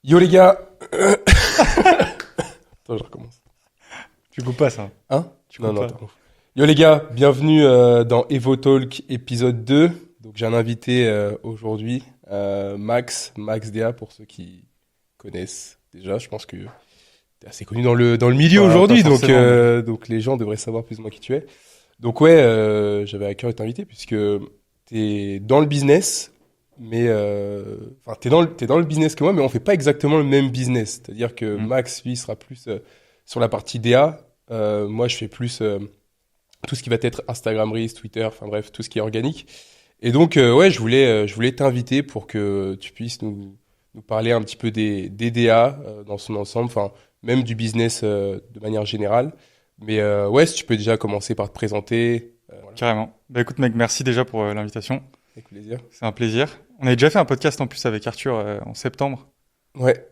Yo les gars. Attends, je recommence. Tu coupes pas ça. Hein? Tu Non, coupes non, pas. attends. Yo les gars, bienvenue dans Evo Talk épisode 2. Donc j'ai un invité aujourd'hui, Max Dea, pour ceux qui connaissent déjà. Je pense que t'es assez connu dans le milieu Bah, aujourd'hui, pas forcément, donc les gens devraient savoir plus ou moins qui tu es. Donc ouais, j'avais à cœur de t'inviter puisque t'es dans le business, mais enfin t'es dans le business que moi, mais on fait pas exactement le même business. C'est-à-dire que Mm. Max lui sera plus sur la partie DA. Moi je fais plus tout ce qui va être Instagram Reels, Twitter, enfin bref, tout ce qui est organique. Et donc ouais, je voulais t'inviter pour que tu puisses nous parler un petit peu des DA dans son ensemble, enfin même du business de manière générale. Mais ouais, si tu peux déjà commencer par te présenter. Voilà, Carrément. Bah écoute mec, merci déjà pour l'invitation. avec plaisir. C'est un plaisir. On avait déjà fait un podcast en plus avec Arthur en septembre, Ouais,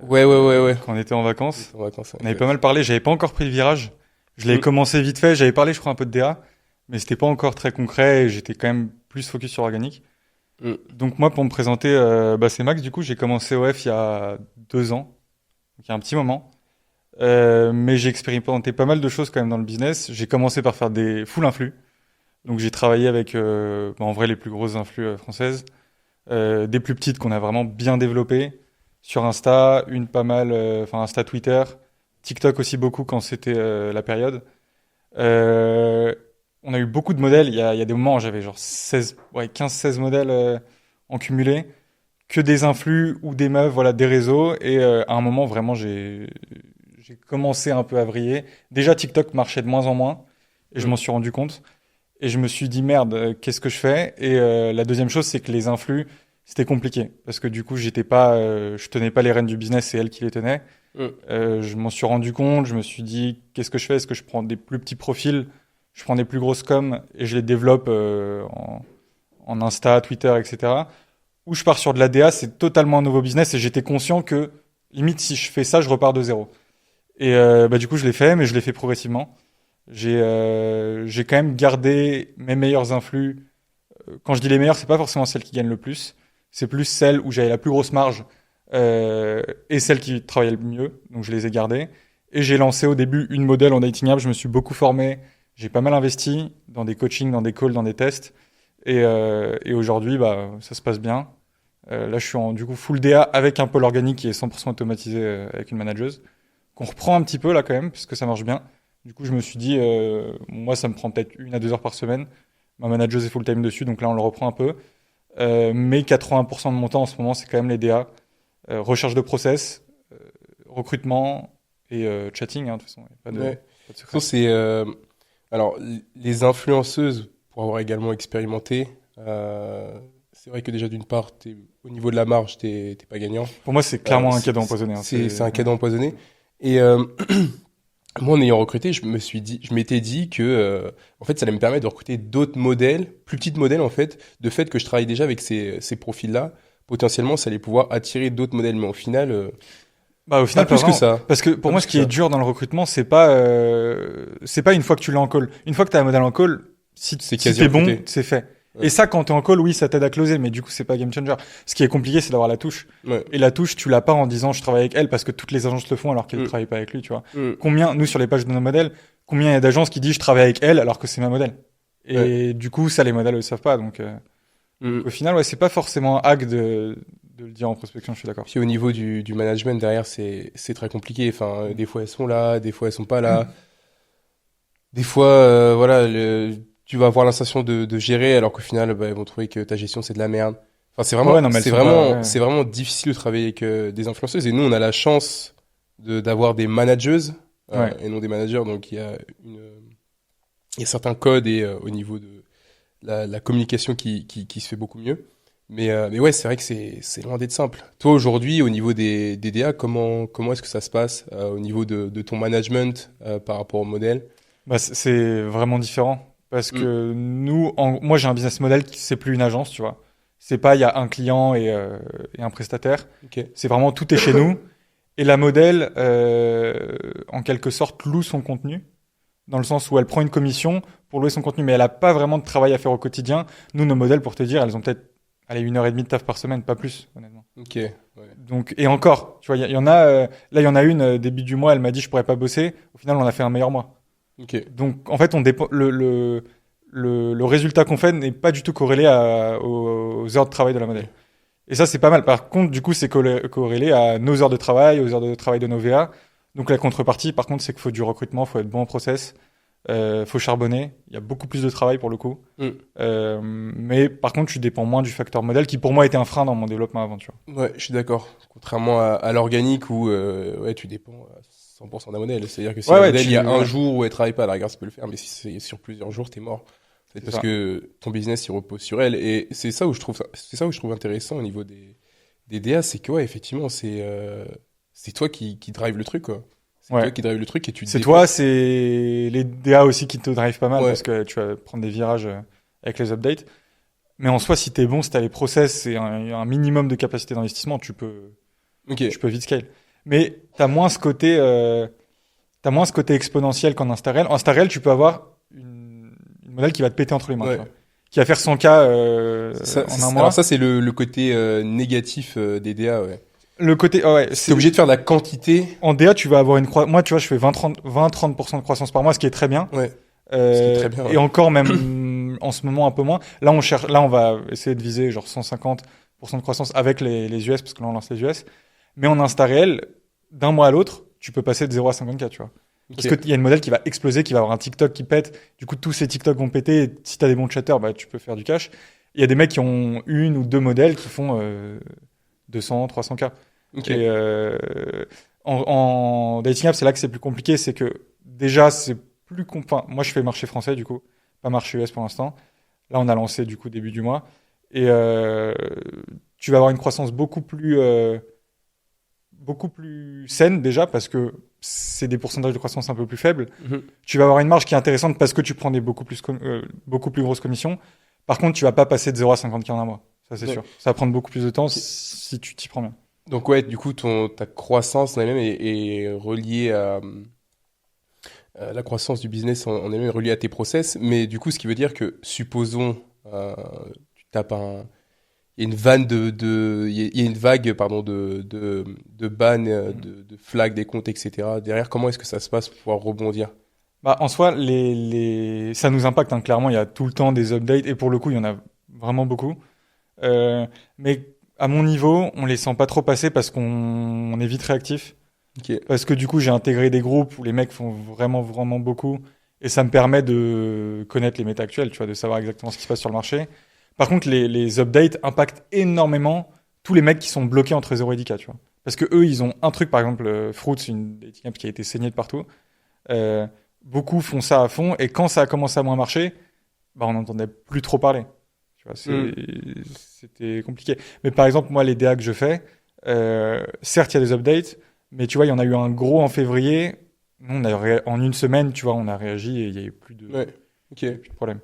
ouais. quand on était en vacances. En vacances, On avait pas mal parlé, j'avais pas encore pris le virage. Je l'avais Mm. commencé vite fait, j'avais parlé je crois un peu de DA, mais c'était pas encore très concret et j'étais quand même plus focus sur organique. Mm. Donc moi pour me présenter, bah, c'est Max du coup, j'ai commencé OF il y a 2 ans, donc il y a un petit moment. Mais j'ai expérimenté pas mal de choses quand même dans le business. J'ai commencé par faire des full influx. Donc j'ai travaillé avec bah, en vrai les plus grosses influx françaises, des plus petites qu'on a vraiment bien développées sur Insta, une pas mal, enfin Insta, Twitter, TikTok aussi beaucoup quand c'était la période. Euh, on a eu beaucoup de modèles. Il y a des moments où j'avais genre 16, ouais, 15-16 modèles en cumulé, que des influx ou des meufs, voilà, des réseaux. Et à un moment vraiment j'ai commencé un peu à vriller. Déjà TikTok marchait de moins en moins et je Mm. m'en suis rendu compte. Et je me suis dit merde, qu'est-ce que je fais? Et la deuxième chose, c'est que les influx, c'était compliqué parce que du coup, j'étais pas, je tenais pas les rênes du business, c'est elle qui les tenait. Mm. Je m'en suis rendu compte, je me suis dit qu'est-ce que je fais? Est-ce que je prends des plus petits profils, je prends des plus grosses coms et je les développe en Insta, Twitter, etc. Ou je pars sur de la DA, c'est totalement un nouveau business et j'étais conscient que limite si je fais ça, je repars de zéro. Et bah, du coup, je l'ai fait, mais je l'ai fait progressivement. J'ai quand même gardé mes meilleurs influx. Quand je dis les meilleurs, c'est pas forcément celles qui gagnent le plus. C'est plus celles où j'avais la plus grosse marge et celles qui travaillaient le mieux. Donc je les ai gardées. Et j'ai lancé au début une modèle en dating app. Je me suis beaucoup formé. J'ai pas mal investi dans des coachings, dans des calls, dans des tests. Et aujourd'hui, bah, ça se passe bien. Là, je suis en du coup full DA avec un pôle organique qui est 100% automatisé avec une manageuse. Qu'on reprend un petit peu là quand même, parce que ça marche bien. Du coup, je me suis dit, moi, ça me prend peut-être 1 à 2 heures par semaine. Ma manageuse est full time dessus, donc là, on le reprend un peu. Mais 80% de mon temps en ce moment, c'est quand même les DA. Recherche de process, recrutement et chatting, hein, de toute façon. Y a Ouais. pas de secret. Ça, c'est alors les influenceuses pour avoir également expérimenté. C'est vrai que déjà d'une part, au niveau de la marge, t'es pas gagnant. Pour moi, c'est clairement un C'est cadeau empoisonné. Hein, c'est un cadeau empoisonné. Et moi, en ayant recruté, je m'étais dit que, en fait, ça allait me permettre de recruter d'autres modèles, plus petites modèles, en fait, de fait que je travaille déjà avec ces profils-là. Potentiellement, ça allait pouvoir attirer d'autres modèles. Mais au final, Bah, au pas final, pas plus que vraiment. ça. Parce que pour Pas moi, plus ce que qui est ça. dur dans le recrutement, c'est pas une fois que tu l'as en call. Une fois que tu as un modèle en call, C'est si quasi t'es bon, recruté. c'est fait. Ouais. Et ça, quand t'es en call, oui, ça t'aide à closer, mais du coup, c'est pas game changer. Ce qui est compliqué, c'est d'avoir la touche. Ouais. Et la touche, tu l'as pas en disant je travaille avec elle parce que toutes les agences le font alors qu'elles Mm. travaillent pas avec lui, tu vois. Mm. Combien, nous, sur les pages de nos modèles, combien il y a d'agences qui disent je travaille avec elle alors que c'est ma modèle? Et du coup, ça, les modèles le savent pas. Mm. Au final, ouais, c'est pas forcément un hack de le dire en prospection, je suis d'accord. Puis au niveau du management derrière, c'est très compliqué. Enfin, des fois elles sont là, des fois elles sont pas là. Des fois, voilà, tu vas avoir l'impression de gérer alors qu'au final, bah, ils vont trouver que ta gestion c'est de la merde. Enfin, Ouais, non, mais elles sont pas, ouais. c'est vraiment difficile de travailler avec des influenceuses. Et nous, on a la chance d'avoir des manageuses Ouais. et non des managers. Donc il y a certains codes et au niveau de la communication qui se fait beaucoup mieux. Mais ouais, c'est vrai que c'est loin d'être simple. Toi, aujourd'hui, au niveau des DA, comment est-ce que ça se passe au niveau de ton management par rapport au modèle? Bah, c'est vraiment différent. Parce Mm. que moi, j'ai un business model qui, c'est plus une agence, tu vois. C'est pas, il y a un client et un prestataire. Ok. C'est vraiment, tout est chez nous. Et la modèle, en quelque sorte, loue son contenu. Dans le sens où elle prend une commission pour louer son contenu, mais elle a pas vraiment de travail à faire au quotidien. Nous, nos modèles, pour te dire, elles ont peut-être, allez, 1 heure et demie de taf par semaine, pas plus, honnêtement. Ok. Ouais. Donc, et encore, tu vois, il y en a, là, il y en a une, début du mois, elle m'a dit, je pourrais pas bosser. Au final, on a fait un meilleur mois. Ok. Donc, en fait, on dépend, le résultat qu'on fait n'est pas du tout corrélé aux heures de travail de la modèle. Et ça, c'est pas mal. Par contre, du coup, c'est corrélé à nos heures de travail, aux heures de travail de nos VA. Donc, la contrepartie, par contre, c'est qu'il faut du recrutement, faut être bon en process, faut charbonner. Il y a beaucoup plus de travail pour le coup. Mm. Mais par contre, tu dépends moins du facteur modèle qui, pour moi, était un frein dans mon développement avant, tu vois. Ouais, je suis d'accord. Contrairement à l'organique où ouais, tu dépends à 100% d'un modèle. C'est-à-dire que si Ouais, le ouais, modèle, il y a un ouais. jour où elle travaille pas, la rigueur, ça peut le faire, mais si c'est sur plusieurs jours, t'es mort. C'est C'est parce ça. que ton business, il repose sur elle. Et c'est ça où je trouve intéressant au niveau des DA, c'est que, ouais, effectivement, c'est toi qui drive le truc, quoi. C'est Ouais. toi qui drive le truc et tu te C'est dépends. toi, c'est les DA aussi qui te drive pas mal Ouais. parce que tu vas prendre des virages avec les updates. Mais en soi, si t'es bon, si t'as les process et un minimum de capacité d'investissement, Ok. tu peux vite scale. Mais t'as moins ce côté exponentiel qu'en InstaRail. En InstaRail, tu peux avoir une modèle qui va te péter entre les mains, tu Ouais. vois. Qui va faire 100K en un Alors mois. ça, c'est le côté négatif des DA, ouais. Le côté, ouais, Si t'es obligé de faire de la quantité, en DA, tu vas avoir moi, tu vois, je fais 20-30% de croissance par mois, ce qui est très bien. ouais, ce qui est très bien, Et ouais. encore même en ce moment un peu moins. Là, on va essayer de viser genre 150% de croissance avec les US parce que là, on lance les US. Mais en Insta réel, d'un mois à l'autre, tu peux passer de 0 à 50K, tu vois. Parce Ok. qu'il y a une modèle qui va exploser, qui va avoir un TikTok qui pète. Du coup, tous ces TikTok vont péter. Et si t'as des bons chatters, bah, tu peux faire du cash. Il y a des mecs qui ont une ou deux modèles qui font 200, 300K. Ok. Et en dating app, c'est là que c'est plus compliqué. C'est que déjà, c'est plus enfin, moi, je fais marché français, du coup, pas marché US pour l'instant. Là, on a lancé, du coup, début du mois. Et tu vas avoir une croissance beaucoup plus saine, déjà, parce que c'est des pourcentages de croissance un peu plus faibles. Mhm. Tu vas avoir une marge qui est intéressante parce que tu prends des beaucoup plus grosses commissions. Par contre, tu vas pas passer de 0 à 50K en un mois. Ça, c'est Ouais. sûr. Ça va prendre beaucoup plus de temps si tu t'y prends bien. Donc ouais, du coup, ta croissance en elle-même est reliée la croissance du business en elle-même est reliée à tes process. Mais du coup, ce qui veut dire que, supposons, tu tapes il y a une vanne il y a une vague, pardon, de ban, de flag des comptes, etc. Derrière, comment est-ce que ça se passe pour pouvoir rebondir? Bah, en soi, ça nous impacte, hein. Clairement, il y a tout le temps des updates et pour le coup, il y en a vraiment beaucoup. Mais à mon niveau, on les sent pas trop passer parce qu'on est vite réactif. Ok. Parce que du coup, j'ai intégré des groupes où les mecs font vraiment, vraiment beaucoup et ça me permet de connaître les méta actuels, tu vois, de savoir exactement ce qui se passe sur le marché. Par contre, les updates impactent énormément tous les mecs qui sont bloqués entre 0 et 10K, tu vois. Parce que eux, ils ont un truc, par exemple, Fruits, une dating app qui a été saignée de partout. Euh, Beaucoup font ça à fond et quand ça a commencé à moins marcher, bah, on n'entendait plus trop parler. Tu vois, Hmm. c'était compliqué. Mais par exemple, moi, les DA que je fais, certes, il y a des updates, mais tu vois, il y en a eu un gros en février. Nous, en une semaine, tu vois, on a réagi et il y a eu Ouais. Ok. plus de problème.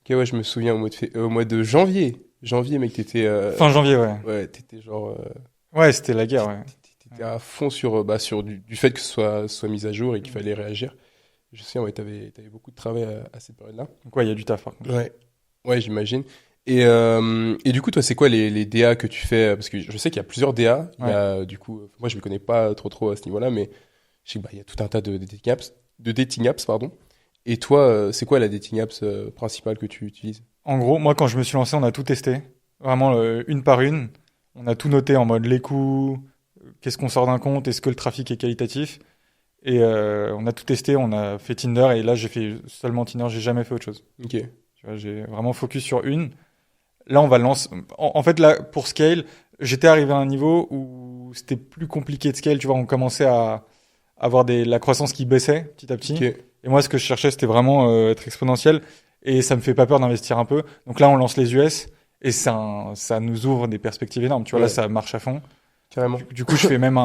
Ok, ouais, je me souviens au mois de janvier. Janvier, mec, Fin janvier, ouais. ouais, t'étais genre, Ouais, c'était la guerre, ouais. t'étais à fond sur du fait que ce soit mis à jour et qu'il fallait réagir. Je sais, ouais, t'avais beaucoup de travail à cette période-là. Donc, ouais, il y a du taf, par contre. Ouais. Ouais, j'imagine. Et du coup, toi, c'est quoi les DA que tu fais? Parce que je sais qu'il y a plusieurs DA. Il y a, du coup, moi, je me connais pas trop à ce niveau-là, mais je sais que, bah, il y a tout un tas de dating apps, pardon. Et toi, c'est quoi la dating apps principale que tu utilises? En gros, moi, quand je me suis lancé, on a tout testé. Vraiment, une par une. On a tout noté en mode les coûts, qu'est-ce qu'on sort d'un compte, est-ce que le trafic est qualitatif. Et on a tout testé, on a fait Tinder et là j'ai fait seulement Tinder, j'ai jamais fait autre chose. Ok. Tu vois, j'ai vraiment focus sur une. Là on va lancer. En fait là pour scale, j'étais arrivé à un niveau où c'était plus compliqué de scale. Tu vois, on commençait à avoir la croissance qui baissait petit à petit. Ok. Et moi ce que je cherchais c'était vraiment être exponentiel et ça me fait pas peur d'investir un peu. Donc là on lance les US et ça nous ouvre des perspectives énormes. Tu vois là Ouais. ça marche à fond. Carrément. Du coup je fais même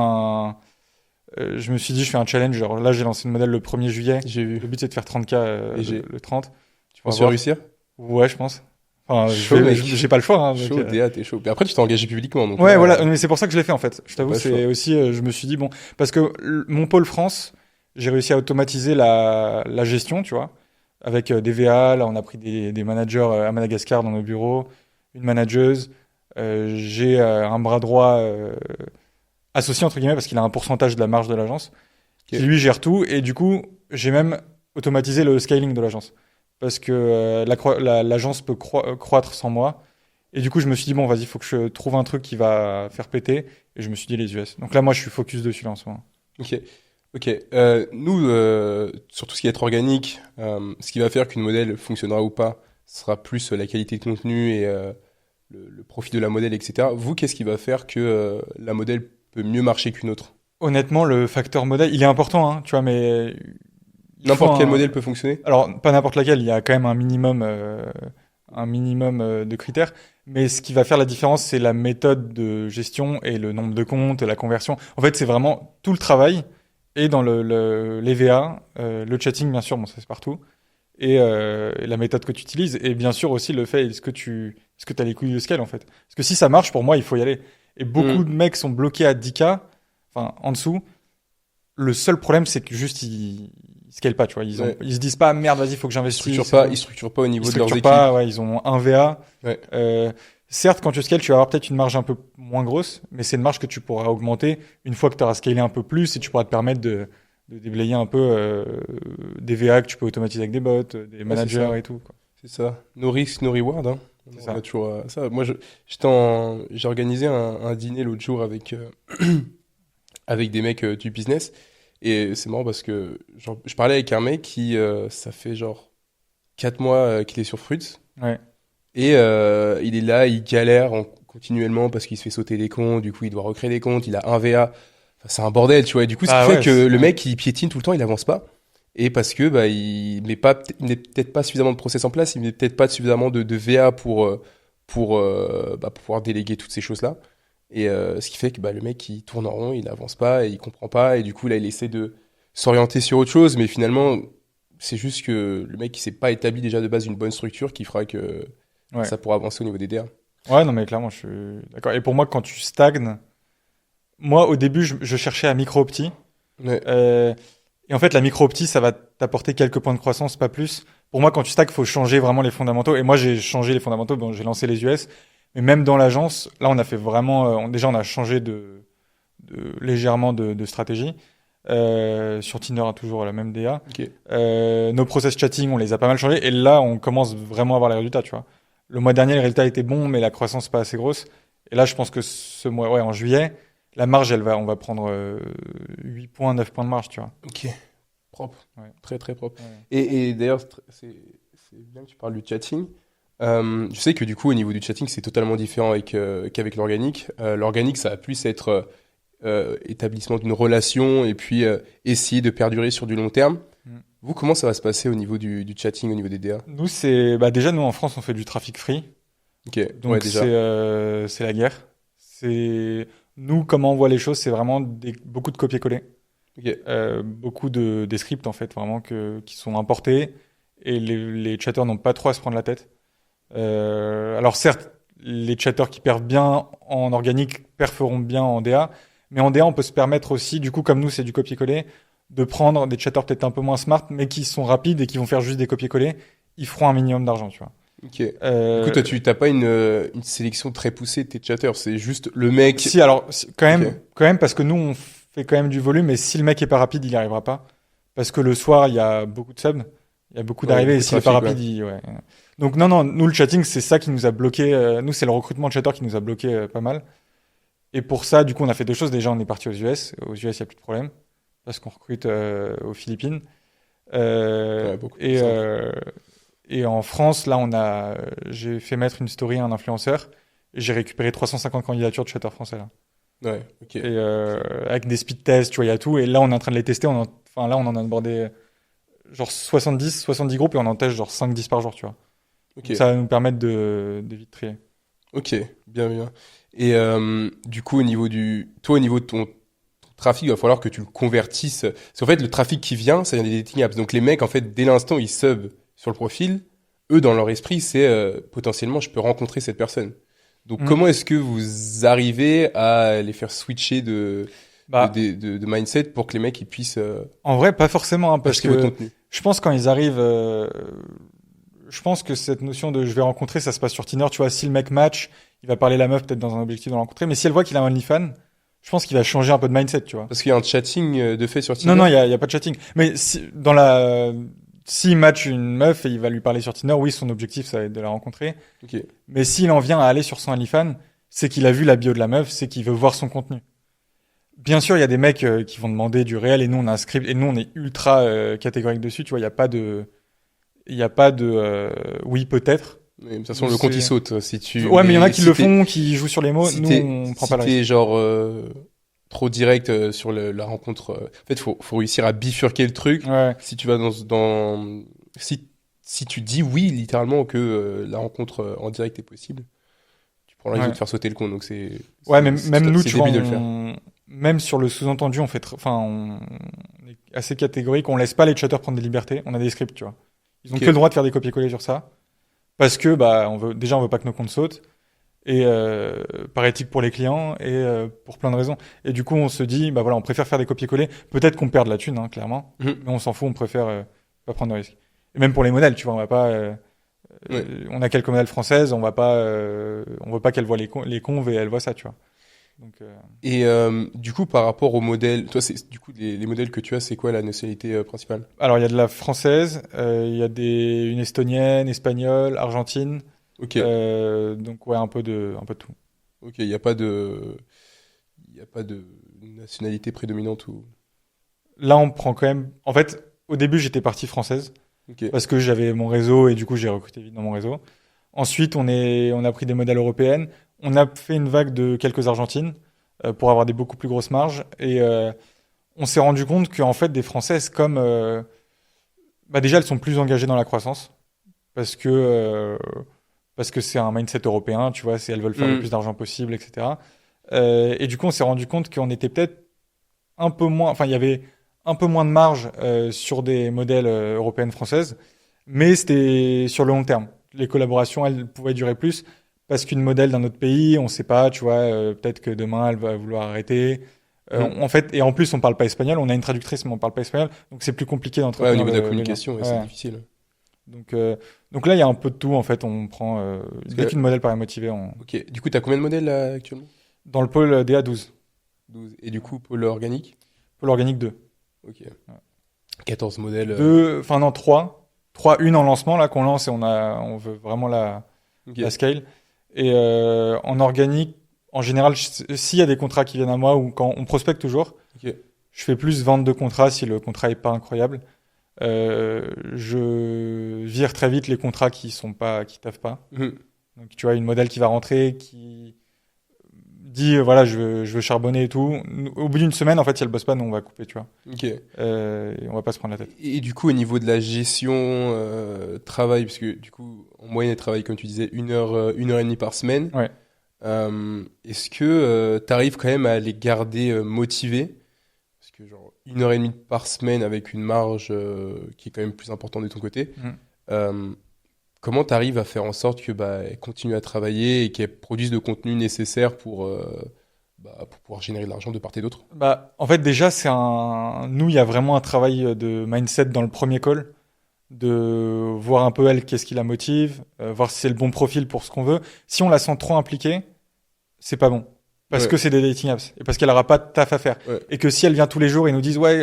je me suis dit, je fais un challenge. Genre, là, j'ai lancé le modèle le 1er juillet. J'ai vu. Le but, c'est de faire 30K Et j'ai- le 30. Tu On va penses voir. réussir? Ouais, je pense. Enfin, Chaud, mec. j'ai pas le choix. Hein, donc, Chaud, DA, t'es chaud. Et après, tu t'es engagé publiquement, donc ouais, là, voilà. Mais c'est pour ça que je l'ai fait, en fait. Je t'avoue, pas le choix. c'est aussi, je me suis dit, bon, parce que mon pôle France, j'ai réussi à automatiser la gestion, tu vois, avec des VA. Là, on a pris des managers à Madagascar dans nos bureaux, une manageuse. J'ai un bras droit associé entre guillemets parce qu'il a un pourcentage de la marge de l'agence, Ok. qui lui gère tout. Et du coup, j'ai même automatisé le scaling de l'agence parce que l'agence peut croître sans moi. Et du coup, je me suis dit bon, vas-y, faut que je trouve un truc qui va faire péter. Et je me suis dit les US. Donc là, moi, je suis focus dessus là, en ce moment. Ok. Ok. Nous, sur tout ce qui va être organique, ce qui va faire qu'une modèle fonctionnera ou pas, ce sera plus la qualité de contenu et le profit de la modèle, etc. Vous, qu'est-ce qui va faire que la modèle peut mieux marcher qu'une autre? Honnêtement, le facteur modèle, il est important, hein, tu vois, mais il faut N'importe quel modèle peut fonctionner? alors pas n'importe laquelle, il y a quand même un minimum de critères. Mais ce qui va faire la différence, c'est la méthode de gestion et le nombre de comptes, la conversion. En fait, c'est vraiment tout le travail et dans l'EVA, le chatting, bien sûr, bon, ça c'est partout, et la méthode que tu utilises, et bien sûr aussi le fait, est-ce que tu as les couilles de scale, en fait. Parce que si ça marche, pour moi, il faut y aller. Et beaucoup de mecs sont bloqués à 10K, enfin, en dessous. Le seul problème, c'est que juste, ils scalent pas, tu vois. Ouais. Ils se disent pas, merde, vas-y, faut que j'investisse. Ils structurent pas au Ils niveau de leurs structurent équipes. pas, ouais, ils ont un VA. Ouais. Certes, quand tu scales, tu vas avoir peut-être une marge un peu moins grosse, mais c'est une marge que tu pourras augmenter une fois que tu auras scalé un peu plus et tu pourras te permettre de déblayer un peu des VA que tu peux automatiser avec des bots, des managers ça. et tout, quoi. C'est ça. No risk, no reward, hein. C'est On ça. a toujours ça. Moi, j'ai organisé un dîner l'autre jour avec avec des mecs du business et c'est marrant parce que genre, je parlais avec un mec qui ça fait genre 4 mois qu'il est sur Fruits Ouais. et il est là, il galère continuellement parce qu'il se fait sauter des comptes, du coup il doit recréer des comptes, il a un VA. Enfin, c'est un bordel, tu vois. Et du coup, ce qui Ah fait ouais, que le ouais. mec il piétine tout le temps, il avance pas. Et parce que bah il met peut-être pas suffisamment de process en place, il met peut-être pas suffisamment de VA pour pouvoir déléguer toutes ces choses-là. Et ce qui fait que bah le mec il tourne en rond, il avance pas et il comprend pas et du coup là il essaie de s'orienter sur autre chose, mais finalement c'est juste que le mec il s'est pas établi déjà de base une bonne structure qui fera que Ouais. ça pourra avancer au niveau des DA. Ouais, non, mais clairement, je suis d'accord. Et pour moi, quand tu stagnes, moi, au début, je cherchais à micro-opti. Ouais, Et en fait, la micro-opti, ça va t'apporter quelques points de croissance, pas plus. Pour moi, quand tu stagnes, faut changer vraiment les fondamentaux. Et moi, j'ai changé les fondamentaux. Bon, j'ai lancé les US. Mais même dans l'agence, là, on a fait vraiment, déjà, on a changé légèrement de stratégie. Sur Tinder, a toujours la même DA. ok. Nos process chatting, on les a pas mal changés. Et là, on commence vraiment à voir les résultats, tu vois. Le mois dernier, les résultats étaient bons, mais la croissance pas assez grosse. Et là, je pense que ce mois, ouais, en juillet, la marge, on va prendre 8 points, 9 points de marge, tu vois. Ok, propre, Ouais. très très propre. Ouais. Et d'ailleurs, c'est bien que tu parles du chatting. Je sais que du coup, au niveau du chatting, c'est totalement différent qu'avec l'organique. L'organique, ça va plus être établissement d'une relation et puis essayer de perdurer sur du long terme. Mm. Vous, comment ça va se passer au niveau du chatting, au niveau des DA? Nous, déjà, nous, en France, on fait du trafic free. Ok, ouais, Donc, déjà. c'est la guerre. Nous, comment on voit les choses, c'est vraiment beaucoup de copier-coller. Ok, Beaucoup des scripts, en fait, vraiment, qui sont importés. Et les chatteurs n'ont pas trop à se prendre la tête. Alors certes, les chatteurs qui perfent bien en organique perferont bien en DA, mais en DA, on peut se permettre aussi, du coup, comme nous, c'est du copier-coller, de prendre des chatteurs peut-être un peu moins smart, mais qui sont rapides et qui vont faire juste des copier-coller. Ils feront un minimum d'argent, tu vois. ok. Du Euh, coup, toi, tu t'as pas une sélection très poussée de tes chatters. C'est juste le mec. Si, alors, Ok. quand même, parce que nous, on fait quand même du volume, mais si le mec est pas rapide, il n'y arrivera pas. Parce que le soir, il y a beaucoup de subs, il y a beaucoup Ouais, d'arrivées, et beaucoup de s'il est pas trafic, rapide, ouais. Donc, non, non, nous, le chatting, c'est ça qui nous a bloqué. Nous, c'est le recrutement de chatteurs qui nous a bloqué pas mal. Et pour ça, du coup, on a fait deux choses. Déjà, on est parti aux US. Aux US, il n'y a plus de problème. Parce qu'on recrute aux Philippines. Ouais, beaucoup plus Et, simple. et en France, là, j'ai fait mettre une story à un influenceur. Et j'ai récupéré 350 candidatures de chatteurs français, là. Ouais, ok. Et avec des speed tests, tu vois, il y a tout. Et là, on est en train de les tester. Enfin, là, on en a abordé genre 70 groupes et on en teste genre 5-10 par jour, tu vois. Ok. Donc, ça va nous permettre de vite trier. Ok, bien, bien. Et du coup, toi, au niveau de ton trafic, il va falloir que tu le convertisses. Parce qu'en fait, le trafic qui vient, ça vient des dating apps. Donc les mecs, en fait, dès l'instant où ils sub sur le profil, eux, dans leur esprit, c'est potentiellement, je peux rencontrer cette personne. Donc Mm. comment est-ce que vous arrivez à les faire switcher Bah, de mindset pour que les mecs ils puissent en vrai, pas forcément, hein, parce acheter votre que contenu? je pense quand ils arrivent, je pense que cette notion de je vais rencontrer, ça se passe sur Tinder. Tu vois, si le mec match, il va parler à la meuf peut-être dans un objectif de le rencontrer. Mais si elle voit qu'il a un OnlyFans, je pense qu'il va changer un peu de mindset, tu vois. Parce qu'il y a un chatting de fait sur Tinder. Non, il y a pas de chatting. Mais s'il match une meuf et il va lui parler sur Tinder, oui, son objectif, ça va être de la rencontrer. Ok. Mais s'il en vient à aller sur son OnlyFans, c'est qu'il a vu la bio de la meuf, c'est qu'il veut voir son contenu. Bien sûr, il y a des mecs qui vont demander du réel et nous on a un script et nous on est ultra catégorique dessus, tu vois, il y a pas de oui peut-être. Mais de toute façon, le compte il saute si tu. Ouais, mais il y en a qui si le t'es- font, qui jouent sur les mots, si nous t'es- on prend si pas le risque. t'es genre trop direct sur la rencontre. En fait, faut réussir à bifurquer le truc. Ouais. Si tu vas si tu dis oui littéralement que la rencontre en direct est possible, tu prends le risque Ouais. de te faire sauter le compte. Donc Ouais, mais c'est même nous, c'est tu vois, débile de le faire. même sur le sous-entendu, on est assez catégorique, on laisse pas les chatteurs prendre des libertés, on a des scripts, tu vois. Ils ont Ok. que le droit de faire des copier-coller sur ça, parce que bah on veut pas que nos comptes sautent, et par éthique pour les clients et pour plein de raisons. Et du coup, on se dit, bah voilà, on préfère faire des copier-coller. Peut-être qu'on perd de la thune, hein, clairement, Mhm. mais on s'en fout, on préfère pas prendre de risques. Et même pour les modèles, tu vois, on va pas Ouais. on a quelques modèles françaises, on veut pas qu'elles voient les conves et elles voient ça, tu vois. Donc, Et du coup, par rapport au modèle, toi, du coup les modèles que tu as, c'est quoi la nationalité principale? alors il y a de la française, il y a une estonienne, espagnole, argentine, Ok. donc ouais un peu de tout. Ok. Il y a pas de nationalité prédominante ou. Là on prend quand même, en fait au début j'étais partie française Ok. parce que j'avais mon réseau et du coup j'ai recruté vite dans mon réseau. Ensuite on a pris des modèles européennes, on a fait une vague de quelques argentines pour avoir des beaucoup plus grosses marges et on s'est rendu compte qu'en fait des françaises comme bah déjà elles sont plus engagées dans la croissance parce que euh, parce que c'est un mindset européen, tu vois, elles veulent faire le Mhm. plus d'argent possible, etc. Et du coup, on s'est rendu compte qu'on était peut-être un peu moins, enfin, il y avait un peu moins de marge sur des modèles européennes françaises, mais c'était sur le long terme. Les collaborations, elles pouvaient durer plus parce qu'une modèle d'un autre pays, on sait pas, tu vois, peut-être que demain elle va vouloir arrêter. Mhm. En fait, et en plus, on parle pas espagnol. On a une traductrice, mais on parle pas espagnol, donc c'est plus compliqué Ouais, au d'entretenir niveau de la le lien. communication, ouais, c'est Ouais. difficile. Donc, donc là, il y a un peu de tout en fait. On prend dès que- qu'une modèle paraît motivée, on... Ok. Du coup, t'as combien de modèles là, actuellement? dans le pôle DA12, 12. Et du coup, pôle organique? pôle organique 2. Ok. 14 modèles. Enfin non, 3. 3, une en lancement là qu'on lance et on veut vraiment Ok. la scale. Et en organique, en général, s'il y a des contrats qui viennent à moi ou quand on prospecte toujours, Ok. je fais plus vente de contrats si le contrat est pas incroyable. Je vire très vite les contrats qui taffent pas. Mhm. Donc tu vois, une modèle qui va rentrer, qui dit voilà, je veux charbonner et tout. Au bout d'une semaine, en fait, si elle bosse pas, nous on va couper, tu vois. Ok. Et on va pas se prendre la tête. Et du coup, au niveau de la gestion travail, parce que du coup, en moyenne, elle travaille, comme tu disais, 1 heure et demie par semaine. Ouais. Est-ce que tu arrives quand même à les garder motivés? Parce que genre 1 heure et demie par semaine avec une marge qui est quand même plus importante de ton côté. Mm. euh, Comment tu arrives à faire en sorte que bah, elles continuent à travailler et qu'elles produisent le contenu nécessaire pour pouvoir générer de l'argent de part et d'autre? Bah, en fait, déjà, nous, il y a vraiment un travail de mindset dans le premier call, de voir un peu elle, qu'est-ce qui la motive, voir si c'est le bon profil pour ce qu'on veut. Si on la sent trop impliquée, c'est pas bon. Parce Ouais. que c'est des dating apps. Et parce qu'elle aura pas de taf à faire. Ouais. Et que si elle vient tous les jours et nous dit, ouais,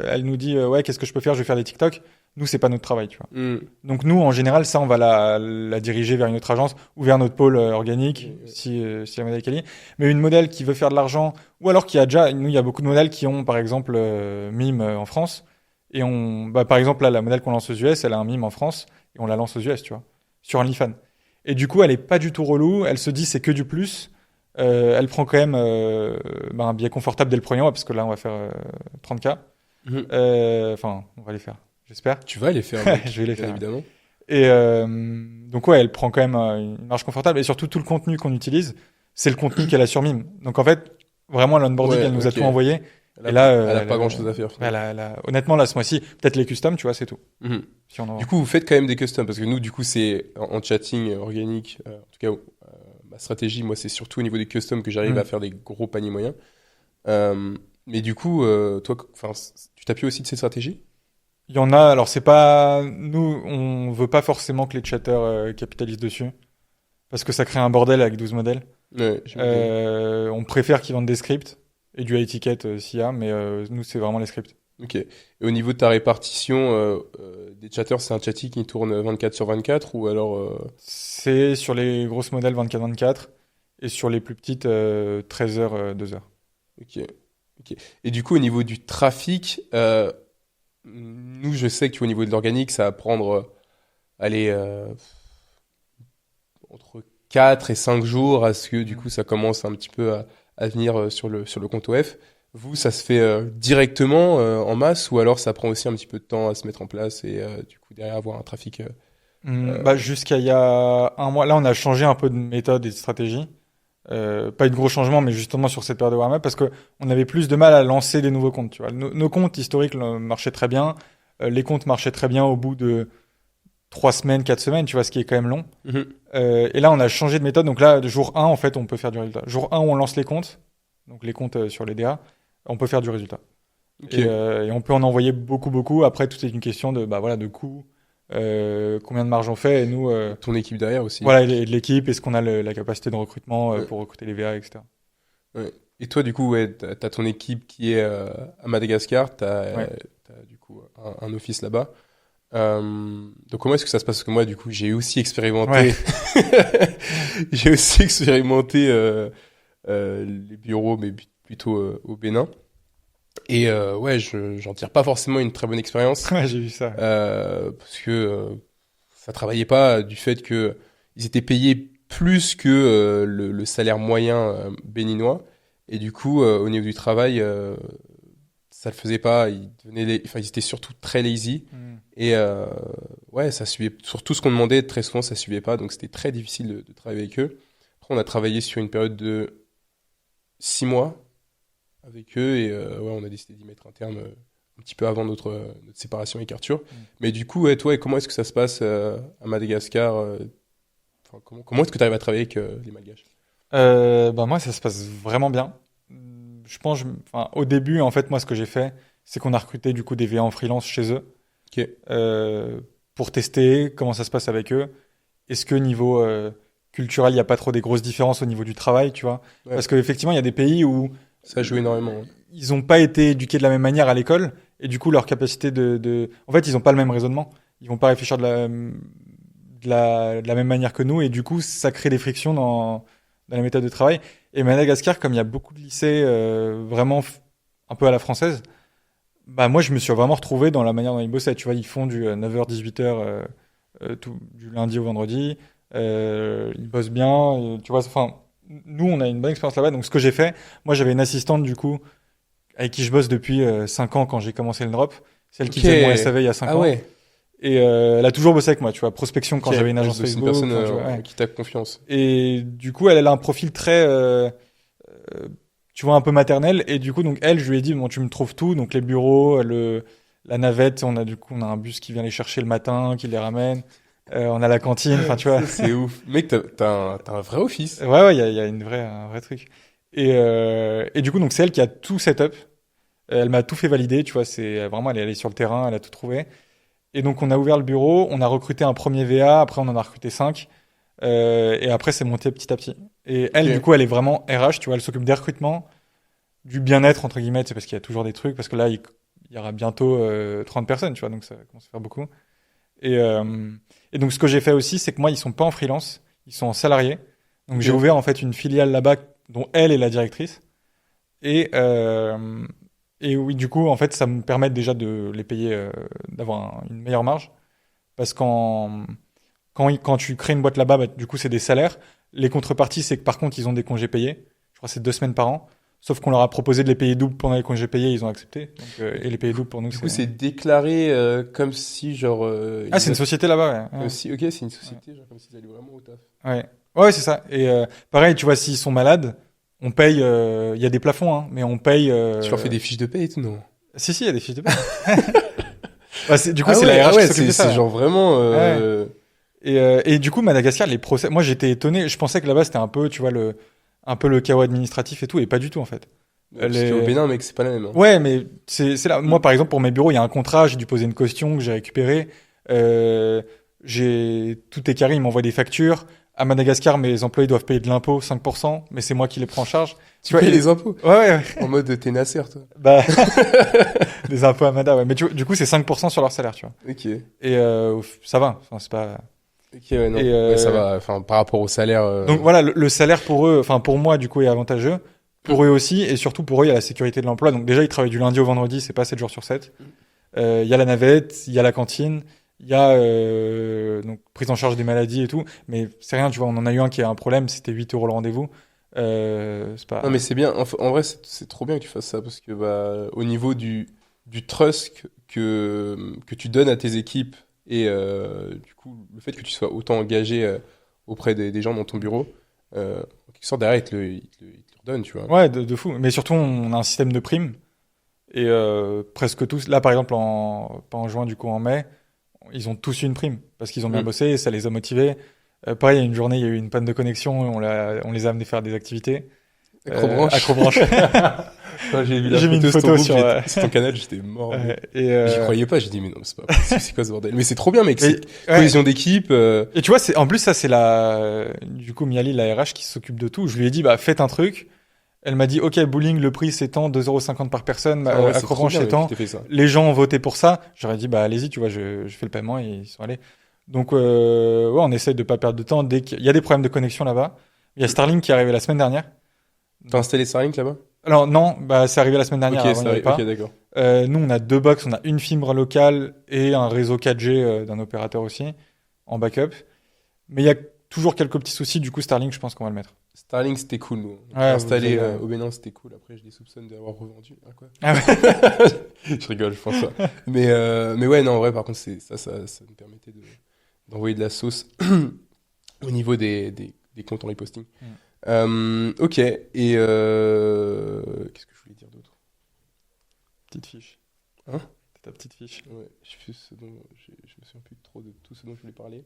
elle nous dit, ouais, qu'est-ce que je peux faire? Je vais faire des TikTok. Nous, c'est pas notre travail, tu vois. Hmm. Donc nous, en général, ça, on va la diriger vers une autre agence ou vers notre pôle organique, Ouais. si la modèle est quali. Mais une modèle qui veut faire de l'argent, ou alors qui a déjà, nous, il y a beaucoup de modèles qui ont, par exemple, Mime en France. Et par exemple, là, la modèle qu'on lance aux US, elle a un Mime en France, et on la lance aux US, tu vois, sur OnlyFans. Et du coup, elle est pas du tout relou, elle se dit c'est que du plus. Elle prend quand même un billet confortable dès le premier mois, parce que là, on va faire 30K. Mhm. Enfin, on va les faire, j'espère. Tu vas les faire, mec, Je vais les bien faire. évidemment. Et donc ouais, elle prend quand même une marge confortable. Et surtout, tout le contenu qu'on utilise, c'est le contenu qu'elle a sur Mime. Donc en fait, vraiment, l'onboarding, Ouais, elle nous a ok. tout envoyé. Elle a, Et là, elle a pas grand-chose à faire. honnêtement, là, ce mois-ci, peut-être les customs, tu vois, c'est tout. Mhm. Si on en... Du coup, vous faites quand même des customs, parce que nous, du coup, c'est en chatting organique. En tout cas, ma stratégie, moi, c'est surtout au niveau des customs que j'arrive Mm. à faire des gros paniers moyens. Mais du coup, toi, tu t'appuies aussi de ces stratégies? Il y en a, alors c'est pas... Nous, on veut pas forcément que les chatteurs capitalisent dessus. Parce que ça crée un bordel avec 12 modèles. Ouais, j'imagine. On préfère qu'ils vendent des scripts. et du high ticket s'il y a, mais nous, c'est vraiment les scripts. Ok. Et au niveau de ta répartition des chatters, c'est un chatty qui tourne 24/24 ou alors C'est sur les grosses modèles 24/24 et sur les plus petites 13h, 2h. Ok. Ok. Et du coup, au niveau du trafic, nous, je sais que tu vois, au niveau de l'organique, ça va prendre, allez, entre 4 et 5 jours à ce que du coup ça commence un petit peu à venir sur le compte OF. Vous, ça se fait directement en masse ou alors ça prend aussi un petit peu de temps à se mettre en place et du coup derrière avoir un trafic. Bah, jusqu'à il y a un mois, là, on a changé un peu de méthode et de stratégie. Pas de gros changements, mais justement sur cette période de warm-up, parce que on avait plus de mal à lancer des nouveaux comptes. Tu vois, nos comptes historiques marchaient très bien. Les comptes marchaient très bien au bout de 3 semaines, 4 semaines, tu vois, ce qui est quand même long. Mhm. Et là, on a changé de méthode. Donc là, jour 1, en fait, on peut faire du résultat. Jour 1, on lance les comptes, donc les comptes sur les DA, on peut faire du résultat. Ok. Et on peut en envoyer beaucoup, beaucoup. Après, tout est une question de, bah voilà, de coût, combien de marge on fait. Et nous, Ton équipe derrière aussi. voilà, et de l'équipe, est-ce qu'on a la capacité de recrutement Ouais. pour recruter les VA, etc. Ouais. Et toi, du coup, ouais, t'as ton équipe qui est à Madagascar, Ouais. t'as du coup un office là-bas. Donc comment est-ce que ça se passe? Parce que moi, du coup, j'ai aussi Ouais. expérimenté, j'ai aussi expérimenté les bureaux, mais plutôt au Bénin. Et ouais, j'en tire pas forcément une très bonne expérience Ouais, j'ai vu ça. parce que ça travaillait pas du fait que ils étaient payés plus que le salaire moyen béninois. Et du coup, au niveau du travail, ça le faisait pas. Enfin, ils étaient surtout très lazy. Hmm. Et ouais, ça suivait. Sur tout ce qu'on demandait, très souvent, ça suivait pas. Donc c'était très difficile de travailler avec eux. Après, on a travaillé sur une période de 6 mois avec eux et ouais, on a décidé d'y mettre un terme un petit peu avant notre séparation avec Arthur. Mm. Mais du coup, ouais, toi, comment est-ce que ça se passe à Madagascar enfin, comment est-ce que tu arrives à travailler avec les Malgaches? Bah moi, ça se passe vraiment bien. Je pense, enfin, au début, en fait, moi, ce que j'ai fait, c'est qu'on a recruté du coup des VA en freelance chez eux Ok. pour tester comment ça se passe avec eux. Est-ce que niveau culturel, il n'y a pas trop des grosses différences au niveau du travail, tu vois? Ouais, Parce qu'effectivement, il y a des pays où ça joue énormément. Hein. ils n'ont pas été éduqués de la même manière à l'école, et du coup, leur capacité en fait, ils n'ont pas le même raisonnement. Ils vont pas réfléchir de la même manière que nous, et du coup, ça crée des frictions dans la méthode de travail. Et Madagascar, comme il y a beaucoup de lycées vraiment un peu à la française, bah moi, je me suis vraiment retrouvé dans la manière dont ils bossaient. Tu vois, ils font du 9h-18h du lundi au vendredi. Ils bossent bien. Tu vois, enfin, nous, on a une bonne expérience là-bas. Donc, ce que j'ai fait, moi, j'avais une assistante, du coup, avec qui je bosse depuis 5 ans quand j'ai commencé le drop. Celle qui Ok. faisait mon SAV il y a 5 Ah ans. ouais. Et elle a toujours bossé avec moi, tu vois. Prospection quand Ok. j'avais une Ah, agence donc c'est une Facebook. personne Enfin, tu vois, ouais. qui t'a confiance. Et du coup, elle a un profil très, tu vois, un peu maternel. Et du coup, donc elle, je lui ai dit, bon, tu me trouves tout. Donc les bureaux, la navette, on a un bus qui vient les chercher le matin, qui les ramène. On a la cantine, enfin, tu vois. Ça, c'est ouf. Mec, t'as un vrai office. Ouais, ouais, il y a un vrai truc. Et du coup, donc c'est elle qui a tout setup. Elle m'a tout fait valider, tu vois. C'est vraiment, elle est allée sur le terrain, elle a tout trouvé. Et donc, on a ouvert le bureau, on a recruté un premier VA, après on en a recruté 5. Et après, c'est monté petit à petit. Et elle, du Ok. coup, elle est vraiment RH, tu vois, elle s'occupe des recrutements, du bien-être, entre guillemets, c'est parce qu'il y a toujours des trucs, parce que là, il y aura bientôt 30 personnes, tu vois, donc ça commence à faire beaucoup. Et, euh, et donc, ce que j'ai fait aussi, c'est que moi, ils sont pas en freelance, ils sont en salarié. Donc, j'ai Ok. ouvert en fait une filiale là-bas dont elle est la directrice. Et, euh, et oui, du coup, en fait, ça me permet déjà de les payer, d'avoir une meilleure marge. Parce quand tu crées une boîte là-bas, bah, du coup, c'est des salaires. Les contreparties, c'est que par contre, ils ont des congés payés. Je crois que c'est 2 semaines par an. Sauf qu'on leur a proposé de les payer double pendant les congés payés, ils ont accepté. Donc, et les payer double pour nous, Du coup, c'est... c'est déclaré comme si, genre. Ah, c'est une société là-bas, ouais. Comme Ouais, si, ok, c'est une société, genre comme s'ils allaient vraiment au taf. ouais. Ouais, c'est ça. Et pareil, tu vois, s'ils sont malades, on paye... Il y a des plafonds, hein, mais on paye... Tu leur fais des fiches de paie et tout, non? Si, il y a des fiches de paie. Bah, du coup, Ah c'est ouais, la RH ah ouais, qui s'occupe de ça. c'est genre vraiment. Ouais. Et du coup, Madagascar, les procès, moi j'étais étonné, je pensais que là-bas c'était un peu, tu vois, un peu le chaos administratif et tout, et pas du tout en fait. Parce qu'au Bénin, mec, c'est pas la même. Hein. Ouais, mais c'est là. Moi, Mm. par exemple, pour mes bureaux, il y a un contrat, j'ai dû poser une caution que j'ai récupérée. Tout est carré, ils m'envoient des factures. à Madagascar, mes employés doivent payer de l'impôt, 5%, mais c'est moi qui les prends en charge. Tu payes les impôts. Ouais. En mode t'es Nasser, toi. Bah, des impôts à Mada, ouais. Mais du coup, c'est 5% sur leur salaire, tu vois. Ok. Et ça va. Enfin, c'est pas. Ok, ouais, non. Et, Ouais, ça va. Enfin, par rapport au salaire. Donc voilà, le salaire pour eux, enfin pour moi, du coup, est avantageux. Pour eux aussi, et surtout pour eux, il y a la sécurité de l'emploi. Donc déjà, ils travaillent du lundi au vendredi, c'est pas 7 jours sur 7. Il y a la navette, il y a la cantine, il y a donc prise en charge des maladies et tout. Mais c'est rien, tu vois, on en a eu un qui a un problème, c'était 8 € le rendez-vous. C'est pas. Non, mais c'est bien. En vrai, c'est trop bien que tu fasses ça parce que bah, au niveau du trust que tu donnes à tes équipes et du coup, le fait que tu sois autant engagé auprès des gens dans ton bureau, en quelque sorte, derrière, ils te le redonnent, tu vois. Ouais, de fou. Mais surtout, on a un système de primes. Et presque tous, là par exemple, pas en juin, du coup en mai, ils ont tous eu une prime parce qu'ils ont bien bossé et ça les a motivés. Pareil, il y a une journée, il y a eu une panne de connexion, on les a amenés faire des activités. Acrobranche. Acrobranche. Quand j'ai vu la J'ai mis une photo sur ton canal, j'étais mort. et J'y croyais pas, j'ai dit mais non, c'est pas possible, c'est quoi ce bordel? Mais c'est trop bien, mec, c'est ouais. cohésion d'équipe. Et tu vois, en plus ça c'est du coup Miali, la RH, qui s'occupe de tout. Je lui ai dit bah faites un truc. Elle m'a dit ok, bowling, le prix c'est tant, 2,50 € par personne, Ah ouais, Acrobranche c'est tant. fait ça. Les gens ont voté pour ça. J'aurais dit bah allez-y, tu vois, je fais le paiement et ils sont allés. Donc ouais, on essaye de pas perdre de temps dès qu'il y a des problèmes de connexion là-bas. Il y a Starlink qui est arrivé la semaine dernière. T'as installé Starlink là-bas? Alors non, bah c'est arrivé la semaine dernière. Ok, avant, il y avait pas. ok, d'accord. Nous on a 2 box, on a une fibre locale et un réseau 4G d'un opérateur aussi en backup. Mais il y a toujours quelques petits soucis. Du coup Starlink, je pense qu'on va le mettre. Starlink, c'était cool, nous. Ouais, Installé au Bénin, c'était cool. Après, je les soupçonne d'avoir revendu. Ah, quoi? Ah ouais. Je rigole, je pense ça. Mais ouais, non, en vrai, par contre, ça me permettait d'envoyer de la sauce au niveau des comptes en reposting. Ok, et qu'est-ce que je voulais dire d'autre? Petite fiche. Hein? Ta petite fiche. Ouais, je me souviens plus trop de tout ce dont je voulais parler.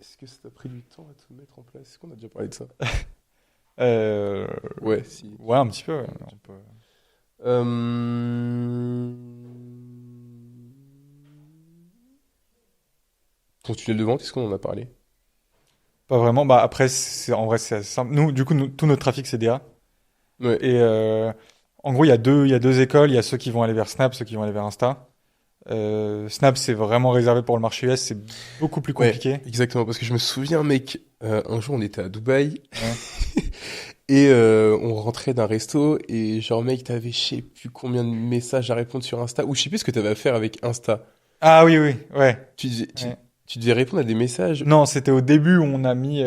Est-ce que ça t'a pris du temps à tout mettre en place? Est-ce qu'on a déjà parlé de ça? Ouais, si. Ouais, un petit peu. Ouais. On peut... Ton tunnel de vente, est-ce qu'on en a parlé? Pas vraiment. Bah après, en vrai, c'est assez simple. Nous, du coup, tout notre trafic, c'est DA. Ouais. Et en gros, il y a deux écoles. Il y a ceux qui vont aller vers Snap, ceux qui vont aller vers Insta. Snap, c'est vraiment réservé pour le marché US. C'est beaucoup plus compliqué. Ouais, exactement, parce que je me souviens, mec, un jour, on était à Dubaï. Ouais. Et on rentrait d'un resto et genre mec t'avais je sais plus combien de messages à répondre sur Insta ou je sais plus ce que t'avais à faire avec Insta. Ah oui, ouais. Ouais. Tu devais répondre à des messages. Non, c'était au début où on a mis...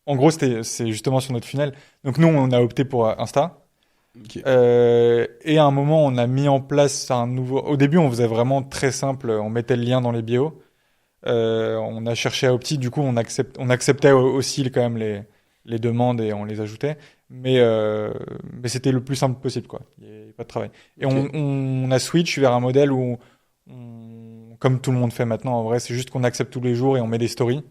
En gros, c'est justement sur notre funnel. Donc nous, on a opté pour Insta. Okay. Et à un moment, on a mis en place un nouveau... Au début, on faisait vraiment très simple. On mettait le lien dans les bios. On a cherché à opter. Du coup, on acceptait aussi quand même les demandes et on les ajoutait. Mais c'était le plus simple possible, quoi. Il n'y a pas de travail. Et Okay. on a switch vers un modèle où, comme tout le monde fait maintenant, en vrai, c'est juste qu'on accepte tous les jours et on met des stories.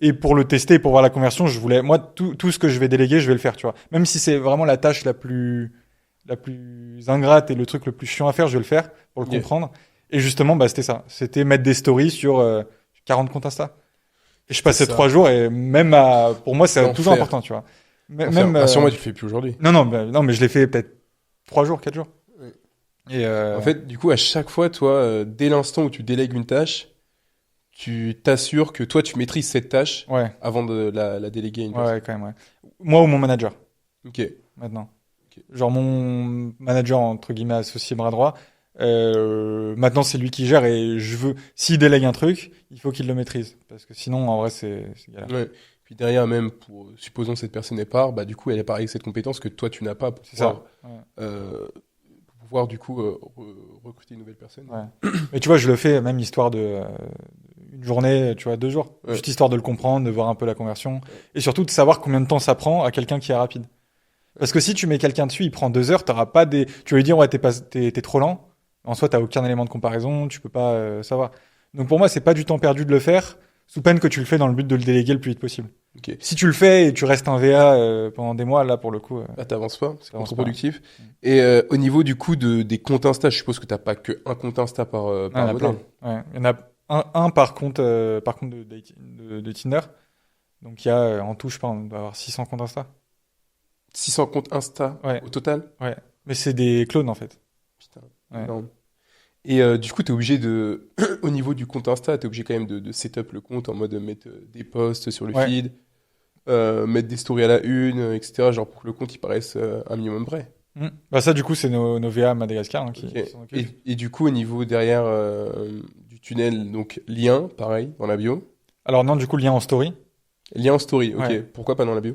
Et pour le tester, pour voir la conversion, moi, tout ce que je vais déléguer, je vais le faire, tu vois. Même si c'est vraiment la tâche la plus ingrate et le truc le plus chiant à faire, je vais le faire pour le comprendre. Et justement, bah, c'était ça. C'était mettre des stories sur 40 comptes Insta. Et je passais 3 jours et même pour moi, c'est toujours important, tu vois. Même, sur moi, tu le fais plus aujourd'hui. Non, mais je l'ai fait peut-être 3 jours, 4 jours. Ouais. Et En fait, du coup, à chaque fois, toi, dès l'instant où tu délègues une tâche, tu t'assures que toi, tu maîtrises cette tâche avant de la déléguer à une personne. Ouais, quand même, ouais. Moi ou mon manager. Ok. Maintenant. Okay. Genre mon manager, entre guillemets, associé bras droit, maintenant c'est lui qui gère et s'il délègue un truc, il faut qu'il le maîtrise. Parce que sinon, en vrai, c'est galère. Ouais. Puis derrière, même, supposons que cette personne est part, bah, du coup, elle est pareil avec cette compétence que toi, tu n'as pas pour pouvoir du coup, recruter une nouvelle personne. Ouais. Mais tu vois, je le fais même histoire de une journée, tu vois, 2 jours. Ouais. Juste histoire de le comprendre, de voir un peu la conversion. Ouais. Et surtout de savoir combien de temps ça prend à quelqu'un qui est rapide. Parce que si tu mets quelqu'un dessus, il prend 2 heures, t'auras pas tu vas lui dire, ouais, t'es trop lent. En soi, t'as aucun élément de comparaison, tu peux pas savoir. Donc pour moi, c'est pas du temps perdu de le faire, sous peine que tu le fais dans le but de le déléguer le plus vite possible. Okay. Si tu le fais et tu restes un VA pendant des mois, là, pour le coup... Là, t'avances pas, c'est contre-productif. Et au niveau du coup des comptes Insta, je suppose que t'as pas qu'un compte Insta par modèle. Ouais. Il y en a un par compte de Tinder. Donc il y a en tout, je sais pas, on doit avoir 600 comptes Insta. 600 comptes Insta Ouais, au total? ouais. Mais c'est des clones en fait. Putain, Ouais. énorme. Et du coup, t'es obligé de, au niveau du compte Insta, t'es obligé quand même de setup le compte en mode mettre des posts sur le Ouais. feed, mettre des stories à la une, etc. Genre pour que le compte il paraisse un minimum vrai. Bah ça, du coup, c'est nos VA Madagascar hein, Ok. qui s'en occupent. Et du coup, au niveau derrière du tunnel, donc lien, pareil, dans la bio. Alors non, du coup, lien en story. Lien en story, ok. Ouais. Pourquoi pas dans la bio?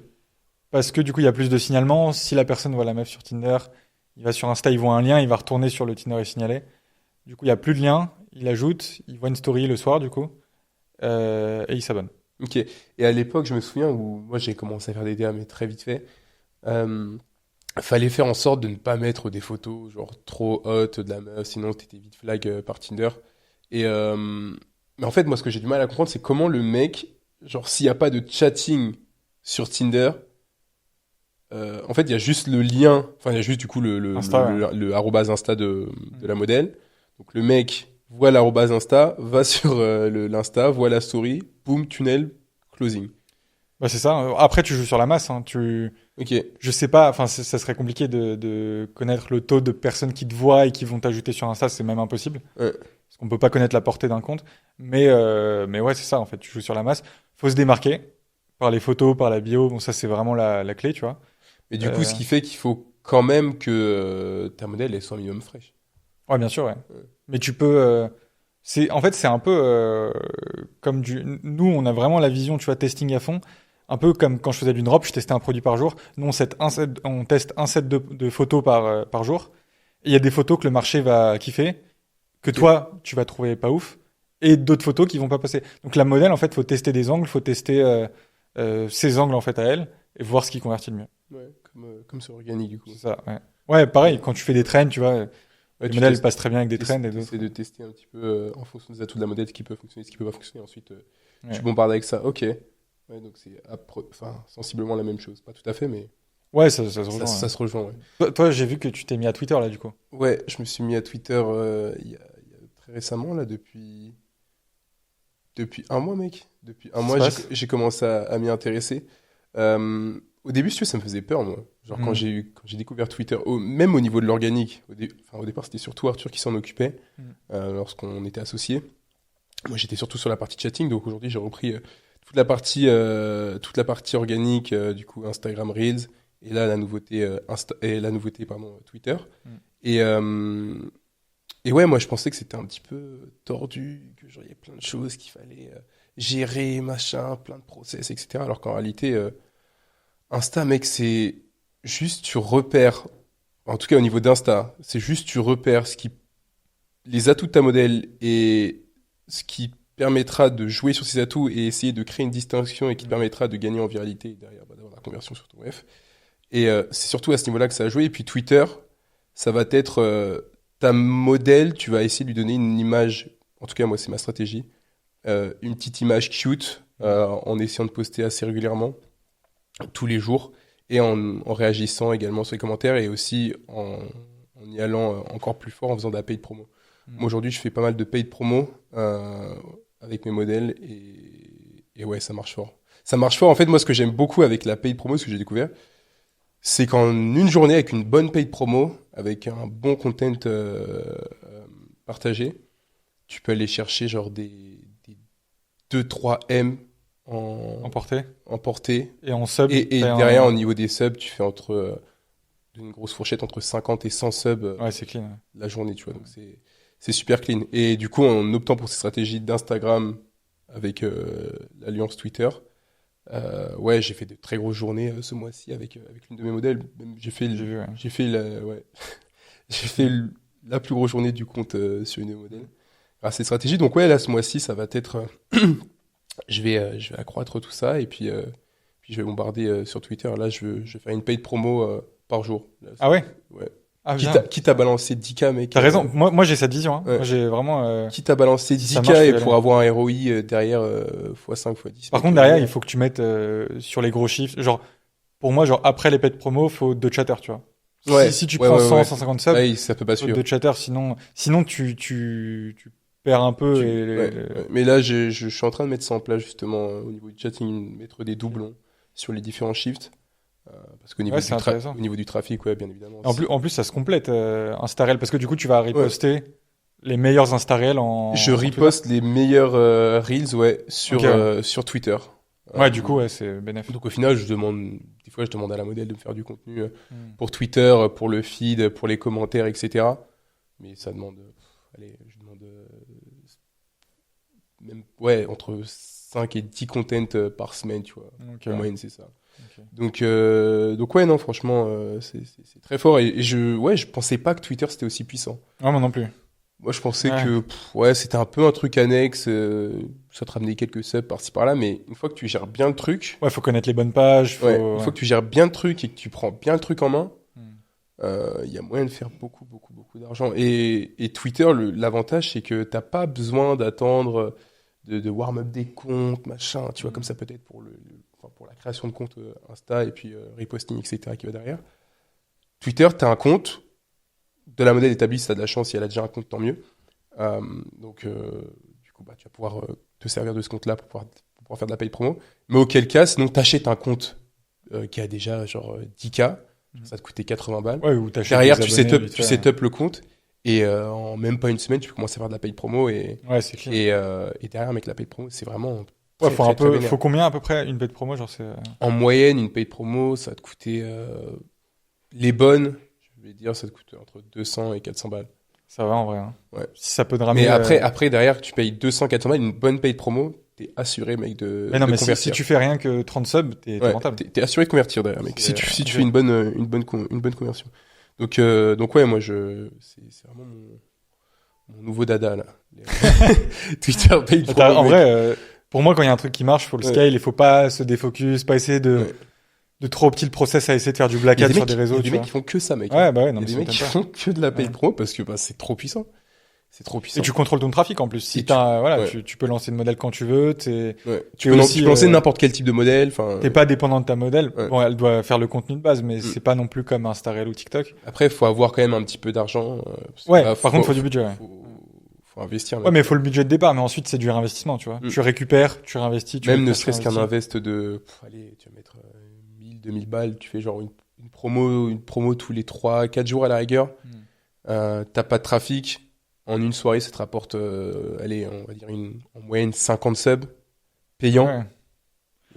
Parce que du coup, il y a plus de signalements. Si la personne voit la meuf sur Tinder, il va sur Insta, il voit un lien, il va retourner sur le Tinder et signaler. Du coup, il y a plus de lien. Il ajoute, il voit une story le soir, du coup, et il s'abonne. Ok. Et à l'époque, je me souviens où moi j'ai commencé à faire des DA, mais très vite fait. Euh, Fallait faire en sorte de ne pas mettre des photos genre trop hautes de la meuf, sinon t'étais vite flag par Tinder. Et mais en fait, moi, ce que j'ai du mal à comprendre, c'est comment le mec, genre s'il n'y a pas de chatting sur Tinder, en fait, il y a juste le lien, enfin, il y a juste du coup Insta, ouais. le arrobase Insta de Mm. la modèle. Donc le mec voit l'arrobase Insta, va sur l'Insta, voit la story, boum, tunnel, closing. Bah c'est ça. Après, tu joues sur la masse. Hein. Ok, Je sais pas. Enfin, ça serait compliqué de connaître le taux de personnes qui te voient et qui vont t'ajouter sur Insta. C'est même impossible. ouais. Parce qu'on peut pas connaître la portée d'un compte. Mais ouais, c'est ça. En fait, tu joues sur la masse. Faut se démarquer par les photos, par la bio. Bon, ça c'est vraiment la clé, tu vois. Mais du coup, ce Euh, qui fait qu'il faut quand même que ta modèle elle soit un minimum fraîche. Ouais, bien sûr, ouais. Ouais. Mais tu peux. En fait, c'est un peu comme Nous, on a vraiment la vision, tu vois, testing à fond. Un peu comme quand je faisais du drop, je testais un produit par jour. Nous, on teste un set de photos par jour. Et il y a des photos que le marché va kiffer, que Ok. toi, tu vas trouver pas ouf, et d'autres photos qui vont pas passer. Donc la modèle, en fait, faut tester des angles, faut tester ses angles en fait à elle et voir ce qui convertit le mieux. Ouais, comme sur organique du coup. C'est ça. Ouais. Ouais, pareil. Quand tu fais des trends, tu vois, Ouais, les tu modèles testes, passent très bien avec des trends et d'autres. essaies de tester un petit peu en fonction des atouts de la modèle, ce qui peut fonctionner, ce qui peut pas fonctionner. Ensuite, tu Ouais. bombardes avec ça. Ok. Ouais, donc c'est enfin, sensiblement la même chose. Pas tout à fait, mais Ouais, ça se ça, rejoint. Ouais. ça se rejoint. Ouais. Toi, j'ai vu que tu t'es mis à Twitter là, du coup. Ouais, je me suis mis à Twitter il y a très récemment, là, depuis un mois, mec. Depuis un Qu'est-ce qui se mois, passe? j'ai commencé à m'y intéresser. Au début, si tu veux, ça me faisait peur, moi. Genre, Hmm. quand j'ai découvert Twitter, même au niveau de l'organique, enfin, au départ, c'était surtout Arthur qui s'en occupait Hmm. lorsqu'on était associés. Moi, j'étais surtout sur la partie chatting, donc aujourd'hui, j'ai repris toute la partie organique, du coup, Instagram Reels, et là, la nouveauté, pardon, Twitter. Hmm. Et, euh, et ouais, moi, je pensais que c'était un petit peu tordu, que genre, il y a plein de choses qu'il fallait gérer, machin, plein de process, etc. Alors qu'en réalité, Insta, mec, c'est juste tu repères, en tout cas au niveau d'Insta, c'est juste tu repères les atouts de ta modèle et ce qui permettra de jouer sur ces atouts et essayer de créer une distinction et qui te Hmm. permettra de gagner en viralité et derrière d'avoir la conversion sur ton F. Et c'est surtout à ce niveau-là que ça a joué. Et puis Twitter, ça va être ta modèle, tu vas essayer de lui donner une image, en tout cas moi c'est ma stratégie, une petite image cute en essayant de poster assez régulièrement, tous les jours, et en réagissant également sur les commentaires et aussi en y allant encore plus fort en faisant de la paid promo. Hmm. Moi aujourd'hui je fais pas mal de paid promo avec mes modèles et ouais ça marche fort. Ça marche fort en fait moi ce que j'aime beaucoup avec la paid promo, ce que j'ai découvert, c'est qu'en une journée avec une bonne paid promo, avec un bon content partagé, tu peux aller chercher genre des 2-3 M en, Emporté. en portée. Et en sub, Et t'as derrière, au un... niveau des subs, tu fais une grosse fourchette entre 50 et 100 subs Ouais, c'est clean. Ouais. la journée, tu vois. Donc c'est super clean. Et du coup, en optant pour ces stratégies d'Instagram avec l'alliance Twitter, ouais, j'ai fait de très grosses journées ce mois-ci avec l'une de mes modèles. Même, J'ai vu, ouais. ouais, j'ai fait la plus grosse journée du compte sur une de mes modèles grâce à ces stratégies. Donc ouais, là, ce mois-ci, ça va être, je vais accroître tout ça et puis je vais bombarder sur Twitter. Là, je vais faire une paid promo par jour. Là, Ah ouais? ouais. Ah Quitte bien. quitte à balancer 10K, mec. T'as raison. Moi j'ai cette vision. Hein. Ouais. Moi, j'ai vraiment... Quitte à balancer si ça 10K marche, faut y et aller. pour avoir un ROI derrière x5, x10. Par mec, contre, derrière, il faut que tu mettes sur les gros chiffres. Genre, pour moi, genre, après les pets promo, faut deux chatters, tu vois. Ouais, Si tu ouais, prends ouais, 100, ouais. 150 subs, Ouais, ça peut pas faut suivre. deux chatters, sinon tu perds un peu. Ouais. Mais là, je suis en train de mettre ça en place justement au niveau du chatting, mettre des doublons sur les différents shifts. Parce qu'au niveau, Ouais, c'est intéressant. au niveau du trafic, ouais, bien évidemment. En plus, ça se complète, Instarel, parce que du coup, tu vas reposter les meilleurs Instarel Je en reposte les meilleurs Reels, ouais, sur, Ok. sur Twitter. Ouais, du coup, ouais, c'est bénéfique. Donc au final, des fois, je demande à la modèle de me faire du contenu Hmm. pour Twitter, pour le feed, pour les commentaires, etc. Mais ça demande, allez, je demande même, ouais, entre 5 et 10 contents par semaine, tu vois. Ok, En ouais. moyenne, c'est ça. Ok. Donc ouais, non, franchement, c'est très fort. Et je pensais pas que Twitter c'était aussi puissant. Ouais, moi non plus. Moi, je pensais Ouais. que, ouais, c'était un peu un truc annexe, ça te ramenait quelques subs par-ci par-là, mais une fois que tu gères bien le truc, Ouais, faut connaître les bonnes pages, ouais, faut. une fois que tu gères bien le truc et que tu prends bien le truc en main, Hmm. il y a moyen de faire beaucoup d'argent. Et Twitter, l'avantage, c'est que t'as pas besoin d'attendre de warm-up des comptes, machin, tu vois, comme ça peut être pour enfin, pour la création de compte Insta et puis reposting, etc. qui va derrière. Twitter, t'as un compte, de la modèle établie, si t'as de la chance, si elle a déjà un compte, tant mieux. Donc, du coup, bah, tu vas pouvoir te servir de ce compte-là pour pouvoir faire de la paid promo. Mais auquel cas, sinon, t'achètes un compte qui a déjà genre 10K, ça va te coûter 80 balles. Ouais, ou t'achètes Derrière, des tu abonnés, setup, vite tu fait. setup le compte et en même pas une semaine, tu peux commencer à faire de la paid promo Ouais, c'est clair. et derrière, avec la paid promo, c'est vraiment Ouais, très, très, très vénère. faut combien à peu près une paid promo, genre c'est. En moyenne, une paid promo, ça va te coûter les bonnes, je vais dire, ça te coûte entre 200 et 400 balles. Ça va en vrai. Hein. Ouais. Si ça peut te ramener. Mais après, derrière, tu payes 200, 400 balles, une bonne paid promo, t'es assuré, mec, Mais non, de mais convertir. si tu fais rien que 30 subs, t'es Ouais, rentable. t'es assuré de convertir derrière, mec. C'est, Si tu ok. fais une bonne conversion. Donc ouais, moi, c'est vraiment mon nouveau dada, là. Twitter paid promo, En mec. vrai, pour moi, quand il y a un truc qui marche, faut le Ouais. scale. Il faut pas se défocus, pas essayer Ouais. de trop opti le process à essayer de faire du black Il y a hat des sur mecs, des il y a réseaux, des tu mecs vois. qui font que ça, mec. Ouais, bah ouais, Il non, y a mais des ça mecs qui m'étonne pas. font que de la paid Ouais. promo parce que bah, c'est trop puissant. C'est trop puissant. Et tu contrôles ton trafic en plus. Si Et voilà, ouais. tu peux lancer le modèle quand tu veux. Ouais. t'es aussi, Tu peux lancer n'importe quel type de modèle. Enfin, T'es pas dépendant de ta modèle. Ouais. Bon, elle doit faire le contenu de base, mais Mm. c'est pas non plus comme Instarel ou TikTok. Après, il faut avoir quand même un petit peu d'argent. Parce que Ouais, là, par contre, faut du budget. Ouais, faut investir. ouais, Mec. mais il faut le budget de départ, mais ensuite, c'est du réinvestissement, tu vois. Mm. Tu récupères, tu réinvestis, tu Même ne récupères, tu serait-ce qu'un réinvestis. invest de, allez, tu vas mettre 1000, 2000 balles, tu fais genre une promo tous les 3, 4 jours à la rigueur. Mm. T'as pas de trafic. En une soirée, ça te rapporte, allez, on va dire en moyenne 50 subs payants. Ouais.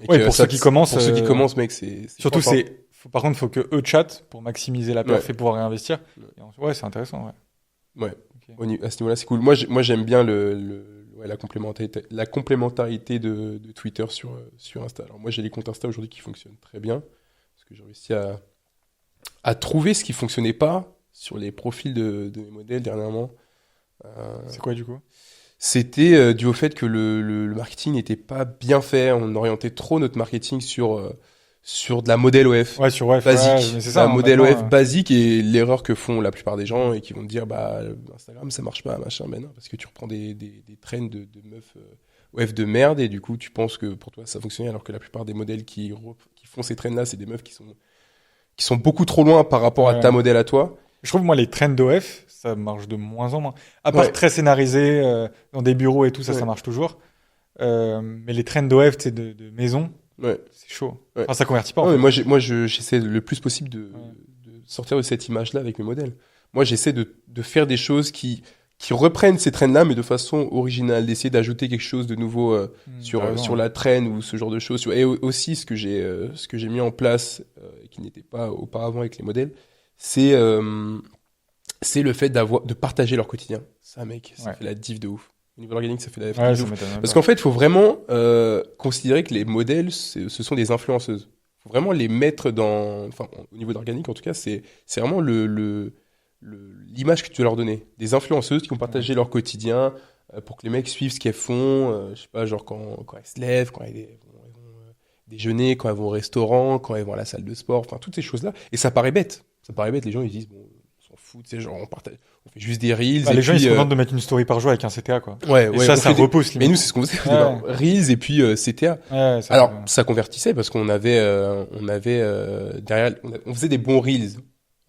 Et Ouais, que pour ça ceux qui commencent, Pour ceux qui commencent, mec, c'est Surtout, fort, hein. par contre, faut que eux chattent pour maximiser la perf Ouais. et pouvoir réinvestir. Ouais. Ouais, c'est intéressant, ouais. Ouais. Ok. À ce niveau-là, c'est cool. Moi, j'aime bien ouais, la complémentarité de Twitter sur Insta. Alors, moi, j'ai des comptes Insta aujourd'hui qui fonctionnent très bien. Parce que j'ai réussi à trouver ce qui fonctionnait pas sur les profils de mes modèles dernièrement. C'est quoi, du coup? C'était dû au fait que le marketing n'était pas bien fait. On orientait trop notre marketing sur de la modèle OF. Ouais, sur ouais, Basique, mais c'est ça, la hein, modèle maintenant, OF basique et l'erreur que font la plupart des gens et qui vont te dire bah Instagram ça marche pas machin, mais non, parce que tu reprends des trends de meufs OF de merde et du coup tu penses que pour toi ça fonctionne alors que la plupart des modèles qui font ces trends là c'est des meufs qui sont beaucoup trop loin par rapport à Ouais. ta modèle à toi. Je trouve, moi, les trends d'OF, ça marche de moins en moins. À part Ouais. très scénarisé, dans des bureaux et tout, ça Ouais. marche toujours. Mais les trends d'OF, tu sais, de maison, Ouais. c'est chaud. Ouais. Enfin, ça convertit pas, en Non, fait. mais j'essaie le plus possible de sortir de cette image là avec mes modèles. Moi j'essaie de faire des choses qui reprennent ces trends là mais de façon originale, d'essayer d'ajouter quelque chose de nouveau T'as raison, sur ouais. la trend ou ce genre de choses. Et aussi ce que j'ai mis en place et qui n'était pas auparavant avec les modèles, c'est le fait de partager leur quotidien. Ça, mec, ça Ouais. fait la diff de ouf. Au niveau organique, ça fait la Ouais, diff de ça ouf. m'étonne même Parce pas. qu'en fait, il faut vraiment considérer que les modèles, ce sont des influenceuses. Il faut vraiment les mettre enfin, au niveau d'organique, en tout cas, c'est vraiment l'image que tu veux leur donner. Des influenceuses qui vont partager leur quotidien pour que les mecs suivent ce qu'elles font. Je sais pas, genre quand elles se lèvent, quand elles vont déjeuner, quand elles vont au restaurant, quand elles vont à la salle de sport, enfin toutes ces choses-là. Et ça paraît bête. Ça paraît bête. Les gens ils disent bon, on s'en fout, tu sais, genre on fait juste des reels. Bah, et les gens, ils puis, se contentent de mettre une story par jour avec un CTA, quoi. ouais, Et ouais, ça, on ça fait des- repousse, Mais limite. nous, c'est ce qu'on faisait. Ouais. Reels et puis CTA. Ouais, ça, Alors, ça convertissait parce qu'on avait derrière, on faisait des bons reels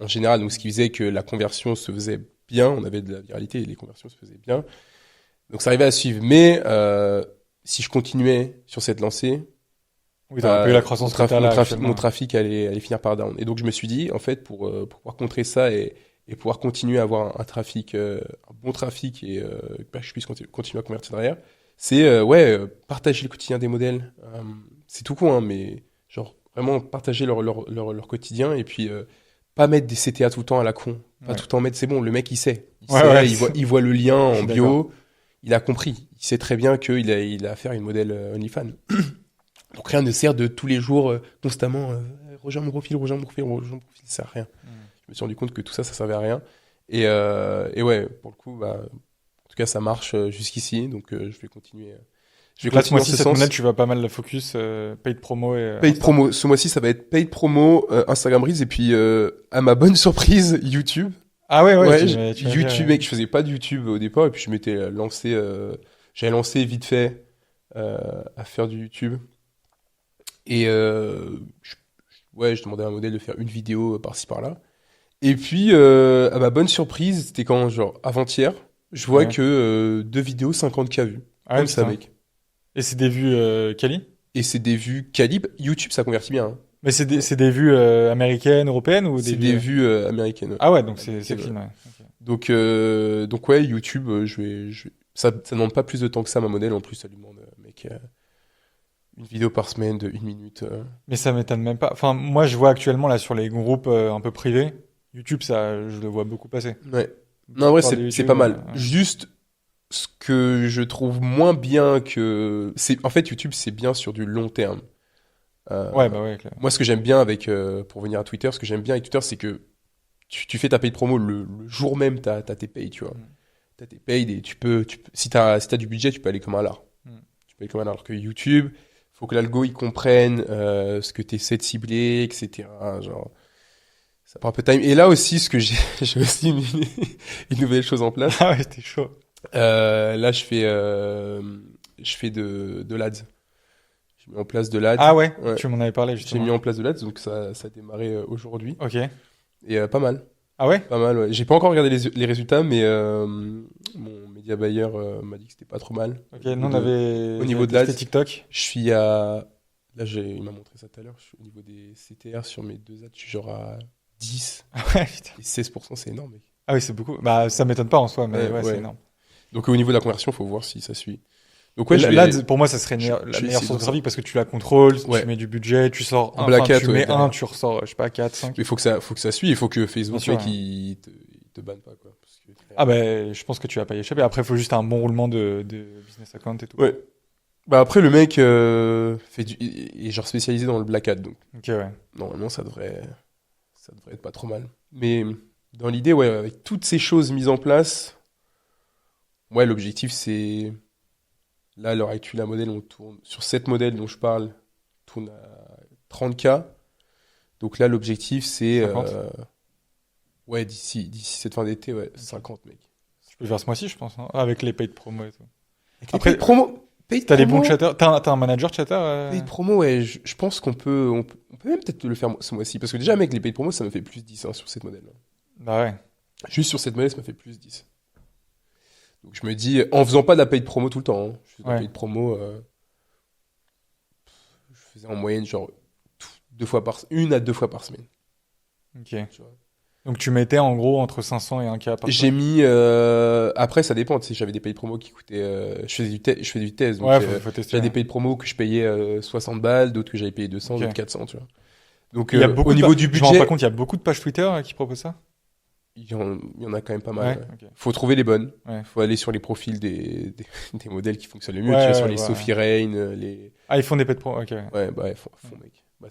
en général, donc ce qui faisait que la conversion se faisait bien, on avait de la viralité et les conversions se faisaient bien. Donc ça arrivait à suivre. Mais si je continuais sur cette lancée, Oui, t'aurais pas eu la croissance que t'as là actuellement. mon trafic allait finir par down. Et donc je me suis dit, en fait, pour pouvoir contrer ça et pouvoir continuer à avoir un trafic, un bon trafic et que je puisse continuer à convertir derrière, c'est partager le quotidien des modèles. C'est tout con, hein, mais genre vraiment partager leur quotidien et puis pas mettre des CTA tout le temps à la con. Pas Ouais. tout le temps mettre, c'est bon, le mec il sait. Ouais, Sait, ouais, il voit le lien je en suis bio, il a compris. Il sait très bien il a affaire à une modèle OnlyFans. Donc rien ne sert de tous les jours, constamment, rejoins mon profil, rejoins mon profil, rejoins mon profil, ça sert à rien. Je me suis rendu compte que tout ça, ça servait à rien. Et ouais, pour le coup, bah, en tout cas, ça marche jusqu'ici, donc je vais continuer. Je vais Là, ce continuer en mois-ci, ce cette sens. monnaie, tu vas pas mal la focus, paid promo et Paid Insta. promo. Ce mois-ci, ça va être paid promo, Instagram Reels, et puis à ma bonne surprise, YouTube. Ah ouais, Ouais, tu m'as dit, YouTube, mec, je faisais pas de YouTube au départ, et puis je m'étais lancé, j'avais lancé vite fait à faire du YouTube. Et je demandais à un modèle de faire une vidéo par-ci par-là. Et puis, à ma bonne surprise, c'était quand, genre, avant-hier, je vois Ouais. que 2 vidéos, 50K vues. Ah ouais, Comme ça, putain. mec. Et c'est des vues quali? Et c'est des vues calibre. YouTube, ça convertit bien, hein. Mais c'est des vues américaines, européennes ou des C'est vues... des vues américaines. Ouais. Ah ouais, donc c'est Américaines, clean, ouais. Ok. Donc ouais, YouTube, ça demande pas plus de temps que ça, ma modèle. En plus, ça lui demande, mec, une vidéo par semaine de 1 minute. Mais ça m'étonne même pas. Enfin, moi, je vois actuellement là sur les groupes un peu privés, YouTube, ça, je le vois beaucoup passer. Ouais. Non, en vrai, Par des c'est YouTube, pas mal. ouais. Juste, ce que je trouve moins bien en fait, YouTube, c'est bien sur du long terme. Euh, Ouais, bah ouais, clair. Moi, ce que j'aime bien pour venir à Twitter, ce que j'aime bien avec Twitter, c'est que tu fais ta paid promo le jour même, t'as tes payes, tu vois. Mm. T'as tes payes et si t'as du budget, tu peux aller comme un lard. Mm. Tu peux aller comme un lard. Alors que YouTube, faut que l'algo, il comprenne ce que t'essaies de cibler, etc. Genre, ça prend un peu de time. Et là aussi, j'ai aussi une nouvelle chose en place. Ah ouais, c'était chaud. Là, je fais de l'ADS. J'ai mis en place de l'ADS. Ah ouais, Ouais. tu m'en avais parlé J'ai justement. mis en place de l'ADS, donc ça a démarré aujourd'hui. Ok. Et pas mal. Ah ouais? Pas mal, ouais. J'ai pas encore regardé les résultats, mais mon média buyer m'a dit que c'était pas trop mal. Ok, nous on avait au niveau de testé l'ADS, TikTok. je suis à... Là, il m'a montré ça tout à l'heure. Je suis au niveau des CTR sur mes 2 ads, je suis genre à 10. Ah ouais, putain. Et 16%, c'est énorme, mec. Ah oui, c'est beaucoup. Bah, ça m'étonne pas en soi, mais ouais, c'est Ouais. énorme. Donc au niveau de la conversion, faut voir si ça suit. Donc ouais, Là, pour moi, ça serait je la vais meilleure essayer source de de ça. trafic parce que tu la contrôles, Ouais. tu mets du budget, tu sors En black hat, tu ouais, mets derrière. tu ressors, je sais pas, 4, 5. Mais faut que ça suive. Il faut que Facebook, Bien sûr, mec, ouais. il te banne pas, quoi. Parce que- Ah bah, je pense que tu vas pas y échapper. Après, il faut juste un bon roulement de business account et tout. Ouais. Bah après, le mec est genre spécialisé dans le black hat, donc Ok, ouais. normalement, ça devrait être pas trop mal. Mais dans l'idée, ouais, avec toutes ces choses mises en place, ouais, l'objectif, c'est... Là, à l'heure actuelle, la modèle, on tourne... Sur cette modèle dont je parle, on tourne à 30K. Donc là, l'objectif, c'est... 50. Ouais, d'ici cette fin d'été, ouais, 50, mec. Tu peux le faire ce mois-ci, je pense, hein, avec les paid promo et tout. Avec Après, les paid promo, paid T'as des promo, bons chatters. T'as un manager chatter paid promo, ouais, je pense qu'on peut, on peut même peut-être le faire ce mois-ci. Parce que déjà, mec, les paid promo, ça me fait plus 10 hein, sur cette modèle. Bah ouais. Juste sur cette modèle, ça me fait plus 10. Donc je me dis, en faisant pas de la paid promo tout le temps, hein, je faisais de la Ouais. paid promo, je faisais en moyenne genre 1 à 2 fois par semaine. Ok. Tu vois. Donc tu mettais en gros entre 500 et 1K par J'ai semaine. mis, après ça dépend, tu sais, j'avais des paid promos qui coûtaient, je fais du test, donc Ouais, faut tester. j'avais des Ouais. paid promos que je payais 60 balles, d'autres que j'avais payé 200, Ok. d'autres 400, tu vois. Donc Il y a beaucoup au niveau du Je me rends budget, pas compte, il y a beaucoup de pages Twitter qui proposent ça. il y en a quand même pas mal. Ouais. Ouais. Ok. Faut trouver les bonnes. Ouais. Faut aller sur les profils des modèles qui fonctionnent le mieux, Ouais, tu vois, sur ouais, les ouais. Sophie Rain, les... Ah, ils font des paid promo. Ok. Ouais. Ouais, bah, elles font, mec. Bah,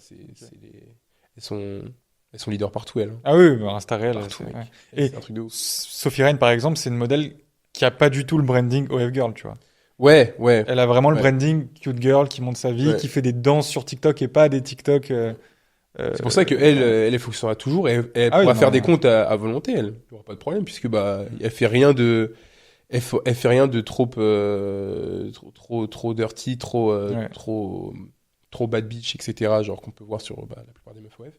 elles sont leaders partout, elles. Hein. Ah oui, bah, Insta Reel, Partout, c'est- mec. ouais. Et C'est un truc de ouf. Sophie Ryan, par exemple, c'est une modèle qui a pas du tout le branding OF Girl, tu vois. Ouais, ouais. Elle a vraiment le Ouais. branding cute girl qui monte sa vie, Ouais. qui fait des danses sur TikTok et pas des TikTok. C'est pour ça que elle fonctionnera toujours et elle Ah oui, pourra non, faire des non. comptes à volonté, elle. Il n'y aura pas de problème puisque bah elle fait rien de trop trop dirty, Ouais. trop bad bitch, etc. Genre qu'on peut voir sur bah, la plupart des meufs OF.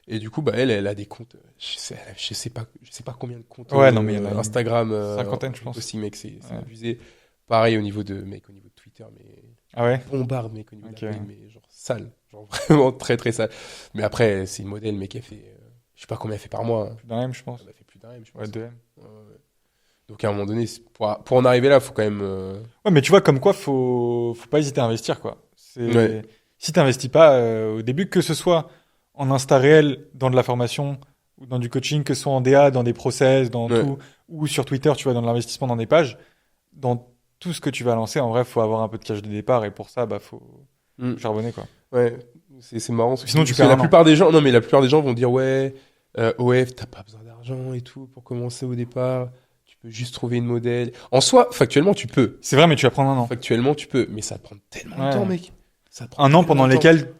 Et du coup bah elle a des comptes, je sais pas combien de comptes Ouais, non, mais il y en a une Instagram cinquantaine, je pense. aussi mec, c'est Ouais. abusé. pareil au niveau de Twitter, mais Ah ouais? bombarde, mec, au niveau de Ok. la com, mais genre sale. Genre vraiment très, très sale. Mais après, c'est une modèle, mec, elle fait, je sais pas combien elle fait par mois, hein. Plus d'un M, je pense. Elle a fait plus d'un M, je Ouais, pense. 2 M. Ouais, ouais. Donc à un moment donné, pour en arriver là, faut quand même, Ouais, mais tu vois, comme quoi, faut pas hésiter à investir, quoi. ouais, Si t'investis pas au début, que ce soit en Insta réel, dans de la formation, ou dans du coaching, que ce soit en DA, dans des process, dans ouais. tout, ou sur Twitter, tu vois, dans de l'investissement dans des pages, dans tout ce que tu vas lancer, en vrai, faut avoir un peu de cash de départ, et pour ça, bah, faut Mm. charbonner, quoi. Ouais, c'est marrant. Sinon, tu Parce que perds la un an. plupart des gens, non, mais la plupart des gens vont dire, ouais, OF, t'as pas besoin d'argent et tout pour commencer au départ. Tu peux juste trouver une modèle. En soi, factuellement, tu peux. C'est vrai, mais tu vas prendre un an. Factuellement, tu peux. Mais ça te prend tellement de temps, Ouais. mec. Ça te prend Un an tellement pendant de temps. lesquels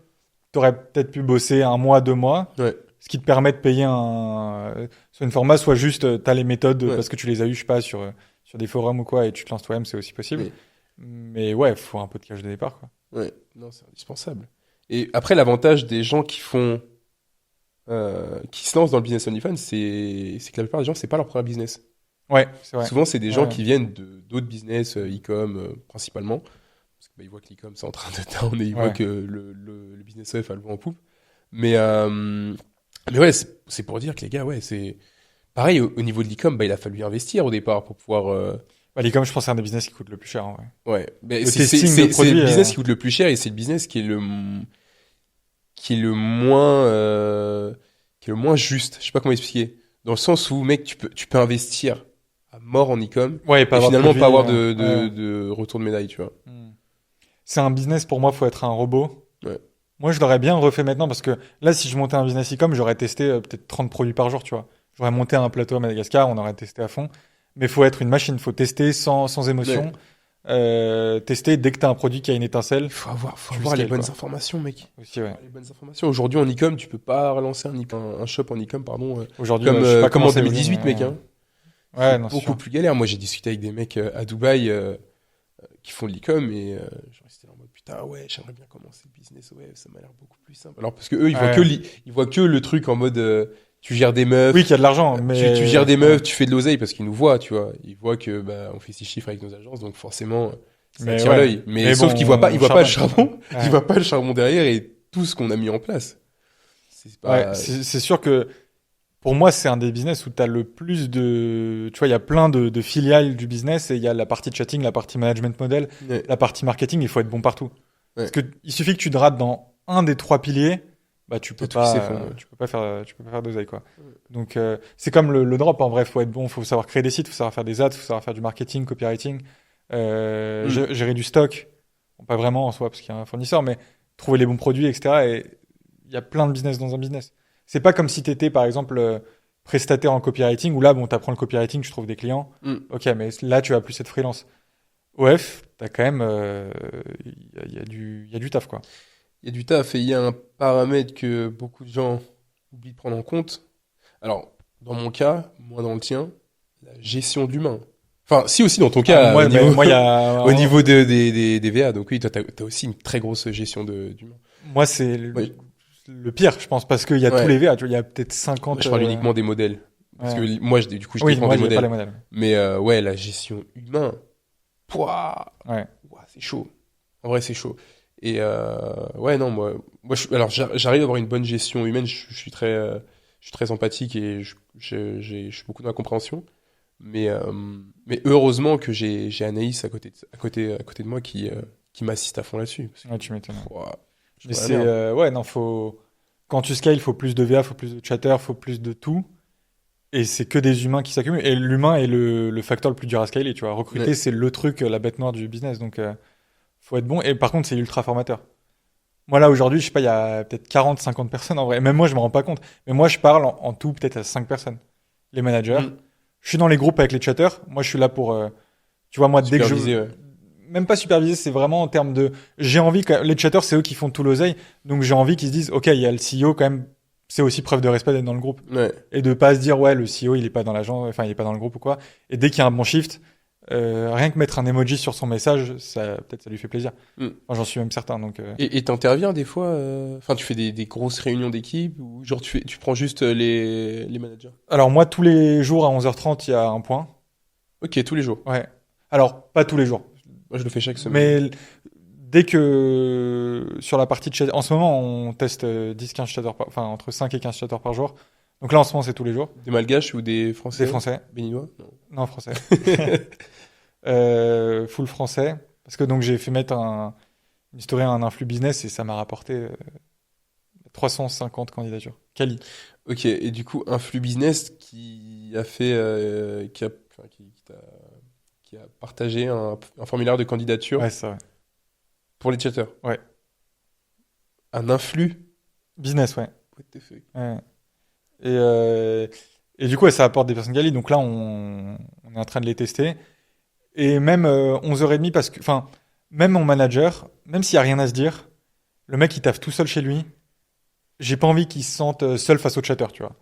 t'aurais peut-être pu bosser 1 mois, 2 mois, Ouais, ce qui te permet de payer soit une format, soit juste t'as les méthodes ouais. parce que tu les as eues, je sais pas, sur des forums ou quoi, et tu te lances toi-même, c'est aussi possible. Oui. Mais ouais, faut un peu de cash de départ, quoi. Ouais, non, c'est indispensable. Et après, l'avantage des gens qui se lancent dans le business OnlyFans, c'est que la plupart des gens, c'est pas leur premier business. Ouais, c'est vrai. Souvent, c'est des gens Ouais. qui viennent d'autres business, e-com, principalement. Parce que, bah, ils voient que l'e-com, c'est en train de down et ils voient Ouais. que le business OF a le vent en poupe. Mais ouais, c'est pour dire que les gars, ouais, c'est pareil au niveau de l'e-com, bah, il a fallu investir au départ pour pouvoir, Bah, l'e-com, je pense que c'est un des business qui coûte le plus cher, en vrai. ouais. Mais Le c'est testing de c'est le produits, business qui coûte le plus cher et c'est le business qui est le moins juste. Je sais pas comment expliquer. Dans le sens où, mec, tu peux investir à mort en e-com ouais, pas et avoir de finalement produits, pas avoir ouais. de retour de médaille, tu vois. Hmm. C'est un business, pour moi, faut être un robot. Ouais. Moi, je l'aurais bien refait maintenant parce que là, si je montais un business e-com, j'aurais testé peut-être 30 produits par jour, tu vois. J'aurais monté un plateau à Madagascar, on aurait testé à fond. Mais faut être une machine, faut tester sans Ouais. émotion. Tester dès que t'as un produit qui a une étincelle, Il faut tu avoir les scales, bonnes quoi. informations, mec. Aussi, ouais. Les bonnes informations. Aujourd'hui, en e-com, tu peux pas relancer un shop en e-com, pardon, Aujourd'hui, je sais pas comme comment en ça évolue, 2018, mais mec, hein. ouais, C'est non, c'est beaucoup sûr. plus galère. Moi, j'ai discuté avec des mecs à Dubaï qui font de l'e-com et genre, ils étaient là en mode putain, ouais, j'aimerais bien commencer le business, ouais, ça m'a l'air beaucoup plus simple. Alors, parce que eux, Ouais. ils voient que le truc en mode tu gères des meufs, Oui, qu'il y a de l'argent, mais tu gères des ouais. meufs, tu fais de l'oseille parce qu'ils nous voient, tu vois. Ils voient que bah, on fait 6 chiffres avec nos agences, donc forcément, ça Mais attire ouais. l'œil. Mais Mais sauf bon, qu'ils voient pas, on ils voient pas le charbonne. charbon, Ouais. ils voient pas le charbon derrière et tout ce qu'on a mis en place. C'est Ouais, pas. c'est sûr que pour moi, c'est un des business où tu as le plus de... Tu vois, il y a plein de filiales du business et il y a la partie chatting, la partie management model, Ouais, la partie marketing, il faut être bon partout. ouais. Parce que il suffit que tu te rates dans un des 3 piliers, bah tu T'as peux tout qui pas, s'effondre. Ouais. tu peux pas faire d'oseille, quoi. Donc c'est comme le drop, en vrai, faut être bon, faut savoir créer des sites, faut savoir faire des ads, faut savoir faire du marketing, copywriting, Mm. gérer du stock. Bon, pas vraiment en soi, parce qu'il y a un fournisseur, mais trouver les bons produits, etc. Et il y a plein de business dans un business. C'est pas comme si tu étais, par exemple, prestataire en copywriting, où là, bon, t'apprends le copywriting, tu trouves des clients. Mm. Ok, mais là, tu vas plus être freelance. OF, t'as quand même, il y a du taf, quoi. Il y a du taf et il y a un paramètre que beaucoup de gens oublient de prendre en compte. Alors, dans mon cas, moi dans le tien, la gestion d'humain. Enfin, si aussi dans ton Ah, cas, moi, moi, il y a, au niveau des VA. Donc oui, toi, t'as aussi une très grosse gestion d'humain. moi, c'est Ouais, le pire, je pense, parce qu'il y a tous ouais. les VA, tu vois, il y a peut-être Moi, 50, je parle uniquement des modèles. Parce ouais. que moi, du coup, je Oui, dépends moi, des j'ai pas les modèles. modèles. Mais ouais, la gestion humain, pouah, Ouais. ouah, c'est chaud. En vrai, c'est chaud. Et ouais, non, alors j'arrive à avoir une bonne gestion humaine. Je suis très empathique et je suis beaucoup dans la compréhension. Mais heureusement que j'ai Anaïs à côté de moi qui m'assiste à fond là-dessus. Parce que, Ouais, tu m'étonnes. ouah, je Mais vois la c'est, merde. ouais, non, quand tu scales, il faut plus de VA, faut plus de chatter, faut plus de tout. Et c'est que des humains qui s'accumulent. Et l'humain est le facteur le plus dur à scaler, tu vois. Recruter, Ouais. c'est le truc, la bête noire du business. Donc, faut être bon. Et par contre, c'est ultra formateur. Moi, là, aujourd'hui, je sais pas, il y a peut-être 40, 50 personnes en vrai. Même moi, je me rends pas compte. Mais moi, je parle en tout peut-être à 5 personnes. Les managers. Mm. Je suis dans les groupes avec les chatters. Moi, je suis là pour, tu vois, moi, dès que Supervisé, ouais. même pas superviser, c'est vraiment en termes de, j'ai envie que, les chatters, c'est eux qui font tout l'oseille. Donc, j'ai envie qu'ils se disent, OK, il y a le CEO quand même. C'est aussi preuve de respect d'être dans le groupe. Ouais. Et de pas se dire, ouais, le CEO, il est pas dans l'agent, enfin, il est pas dans le groupe ou quoi. Et dès qu'il y a un bon shift, rien que mettre un emoji sur son message, ça, peut-être ça lui fait plaisir. Mm. Enfin, j'en suis même certain, donc, Et t'interviens des fois, enfin, tu fais des grosses réunions d'équipe ou genre tu prends juste les managers? Alors, moi, tous les jours à 11h30, il y a un point. Ok, tous les jours. Ouais. Alors, pas tous les jours. Moi, je le fais chaque semaine. Mais dès que sur la partie de chat, en ce moment, on teste 10-15 chatters enfin, entre 5 et 15 chatters par jour. Donc là, en ce moment, c'est tous les jours. Des Malgaches ou des Français? Des Français. Béninois? Non. Non, français. Full français. Parce que donc j'ai fait mettre une story à un influx business et ça m'a rapporté 350 candidatures. Quali. Ok, et du coup, un flux business qui a fait, enfin, qui a partagé un formulaire de candidature Ouais, c'est ça, ouais. pour les chatters. Ouais. Un influx? Business, ouais. What the fuck? Ouais. Et du coup, ouais, ça apporte des personnes quali. Donc là, on est en train de les tester. Et même 11h30, parce que, enfin, même mon manager, même s'il n'y a rien à se dire, le mec, il taffe tout seul chez lui. J'ai pas envie qu'il se sente seul face au chatter, tu vois.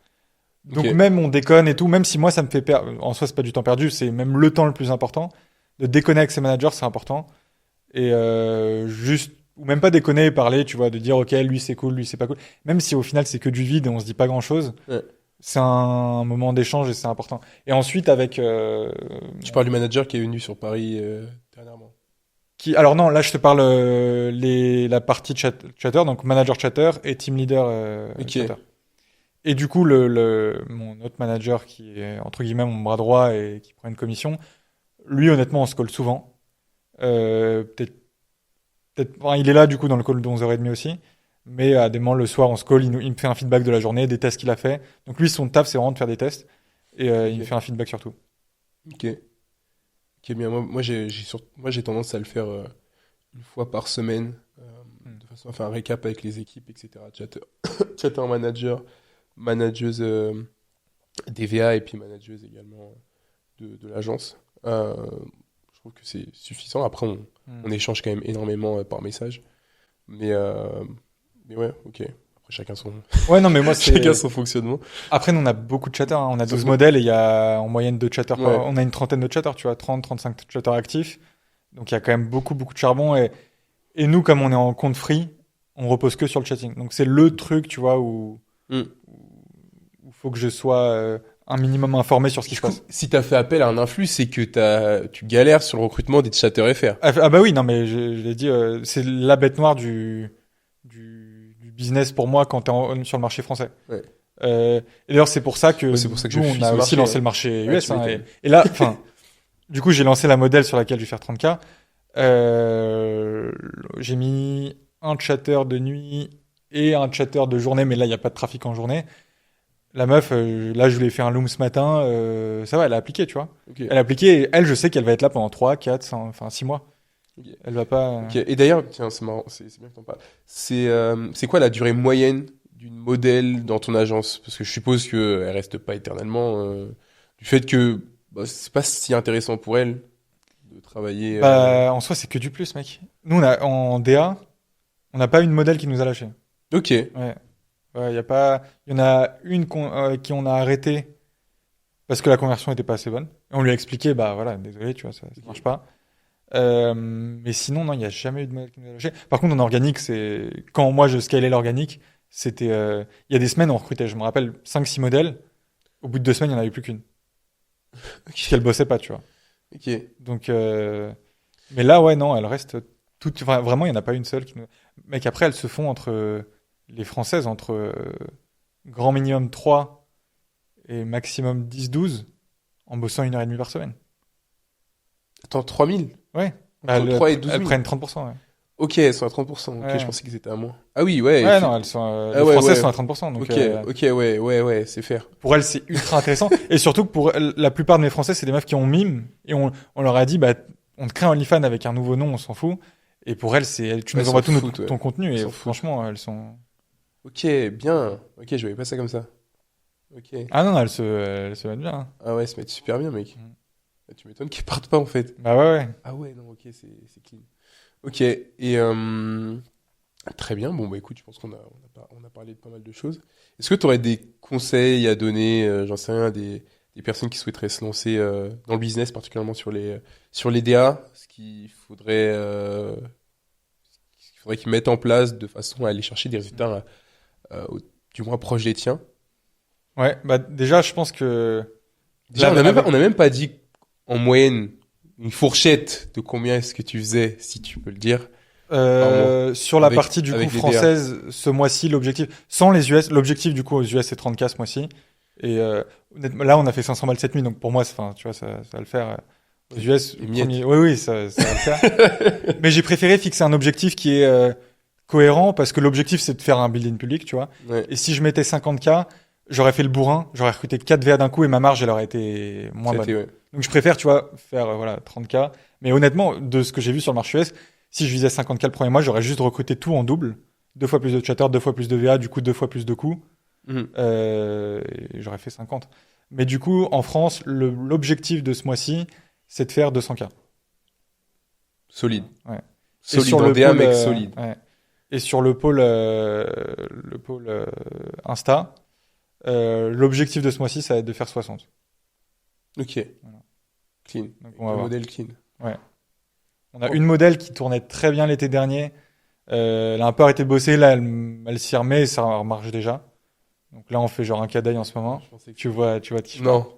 Donc Ok. même on déconne et tout, même si moi ça me fait perdre, en soi c'est pas du temps perdu, c'est même le temps le plus important. De déconner avec ses managers, c'est important. Et juste, ou même pas déconner et parler, tu vois, de dire ok, lui c'est cool, lui c'est pas cool. Même si au final c'est que du vide et on se dit pas grand chose, Ouais. c'est un moment d'échange et c'est important. Et ensuite avec Tu parles du manager qui est venu sur Paris dernièrement. alors non, là je te parle la partie chatter, donc manager chatter et team leader Ok. chatter. Et du coup, mon autre manager qui est entre guillemets mon bras droit et qui prend une commission, lui honnêtement on se colle souvent. Enfin, il est là du coup dans le call de 11h30 aussi. Mais à des moments le soir on se colle, il me fait un feedback de la journée, des tests qu'il a fait. Donc lui son taf c'est vraiment de faire des tests et il me Ok. fait un feedback sur tout. Ok. Ok, bien. Moi, j'ai tendance à le faire une fois par semaine, Hmm. de façon à faire un récap avec les équipes, etc. Chatter manager, manageuse DVA et puis manageuse également de l'agence. Je trouve que c'est suffisant. Après, Hmm. on échange quand même énormément par message. Mais, euh, mais ouais, ok. Après, Ouais non mais moi chacun c'est son fonctionnement. après, nous, on a beaucoup de chatters, hein. On a Ça 12 se- modèles et il y a en moyenne 2 chatters Ouais, on a une trentaine de chatters, tu vois, 35 chatters actifs. Donc, il y a quand même beaucoup, beaucoup de charbon. Et nous, comme on est en compte free, on repose que sur le chatting. Donc, c'est le truc, tu vois, Hmm. où faut que je sois un minimum informé sur ce qui Du se coup, passe. si tu as fait appel à un influx, c'est que tu galères sur le recrutement des chatters FR. Ah bah oui, non, mais je l'ai dit, c'est la bête noire du business pour moi quand sur le marché français. Ouais. Et d'ailleurs, c'est pour ça que Moi, c'est pour ça que nous, je on fuis a ce aussi marché, lancé hein. le marché Ouais, US. tu Hein, m'étonnes. et là, enfin, du coup, j'ai lancé la modèle sur laquelle je vais faire 30K. J'ai mis un chatter de nuit et un chatter de journée, mais là, il n'y a pas de trafic en journée. La meuf, là, je lui ai fait un loom ce matin, ça va, elle a appliqué, tu vois. Ok. Elle a appliqué et elle, je sais qu'elle va être là pendant 3, 4, 5, enfin 6 mois. Ok. Elle va pas. Ok. Et d'ailleurs, tiens, c'est marrant, c'est bien que t'en parles. C'est quoi la durée moyenne d'une modèle dans ton agence? Parce que je suppose qu'elle reste pas éternellement, du fait que bah, c'est pas si intéressant pour elle de travailler. Bah, en soi, c'est que du plus, mec. Nous, en DA, on n'a pas une modèle qui nous a lâché. Ok. Ouais. Ouais, y a pas. Il y en a une qui on a arrêté parce que la conversion était pas assez bonne. Et on lui a expliqué, bah voilà, désolé, tu vois, ça Ok. marche pas. Mais sinon, non, il n'y a jamais eu de modèle qui nous a lâché. Par contre, en organique, c'est quand moi je scalais l'organique, c'était. Il y a des semaines, on recrutait, je me rappelle, 5-6 modèles. Au bout de 2 semaines, il n'y en avait plus qu'une. Parce Ok. qu'elle bossait pas, tu vois. Ok. Donc, mais là, ouais, non, elle reste toute. Enfin, vraiment, il n'y en a pas une seule qui nous. Mec, après, elles se font entre les françaises, entre grand minimum 3 et maximum 10-12 en bossant 1h30 par semaine. Attends, 3000? Ouais. Entre 3 et 12 elles 000? prennent 30%. Ouais. Ok, elles sont à 30%. Ok, je Ouais. pensais qu'ils étaient à moins. Ah oui, ouais. Ouais, non, elles sont, Ah les ouais, françaises ouais. sont à 30%. Donc, Ok, ok, ouais, c'est fair. pour elles, c'est ultra intéressant. Et surtout que pour la plupart de mes français, c'est des meufs qui ont mime. Et on leur a dit, bah, on te crée un OnlyFans avec un nouveau nom, on s'en fout. Et pour elles, tu Ouais, nous elles envoies s'en tout foutent, ouais. ton contenu. Elles Et s'en foutent. franchement, elles sont. Ok, bien. Ok, je voyais pas ça comme ça. Ok. Ah non, elles se mettent bien. Hein. Ah ouais, elles se mettent super bien, mec. Mm. Ah, tu m'étonnes qu'ils partent pas, en fait. Bah ouais, ouais. Ah ouais, non, ok, c'est clean. Ok, et très bien. Bon, bah écoute, je pense on a parlé de pas mal de choses. Est-ce que tu aurais des conseils à donner, j'en sais rien, des personnes qui souhaiteraient se lancer dans le business, particulièrement sur les DA, ce qu'il faudrait qu'ils mettent en place de façon à aller chercher des résultats du moins proches des tiens? Ouais, bah déjà, je pense que. Déjà, Là, on n'a même pas dit en moyenne une fourchette de combien est-ce que tu faisais, si tu peux le dire? Par Sur la Avec- partie du coup avec les française, ce mois-ci, l'objectif, sans les US, l'objectif du coup aux US c'est 30K ce mois-ci. Et honnêtement, là on a fait 500 balles cette nuit, donc pour moi, enfin, tu vois, ça va le faire. Aux US, Les miettes. oui, oui, ça va le faire. Mais j'ai préféré fixer un objectif qui est cohérent parce que l'objectif c'est de faire un building public, tu vois. Ouais. Et si je mettais 50K, j'aurais fait le bourrin, j'aurais recruté 4 VA d'un coup et ma marge elle aurait été moins bonne. C'était, ouais. Donc je préfère, tu vois, faire voilà 30K. Mais honnêtement, de ce que j'ai vu sur le marché US, si je visais 50K le premier mois, j'aurais juste recruté tout en double. 2 fois plus de chatters, 2 fois plus de VA, du coup 2 fois plus de coûts. Mhm. Et j'aurais fait 50. Mais du coup, en France, l'objectif de ce mois-ci, c'est de faire 200K. Solide. Ouais. Et Solide sur en le DA, pôle, mec, solide. ouais. Et sur le pôle Insta, l'objectif de ce mois-ci, ça va être de faire 60. Ok. Voilà. Clean. Donc on va Le voir. modèle clean. On a une modèle qui tournait très bien l'été dernier. Elle a un peu arrêté de bosser, là elle s'y remet et ça marche déjà. Donc là on fait genre un cas d'œil en ce moment. Je pensais que- Tu vois de qui je parle. Non.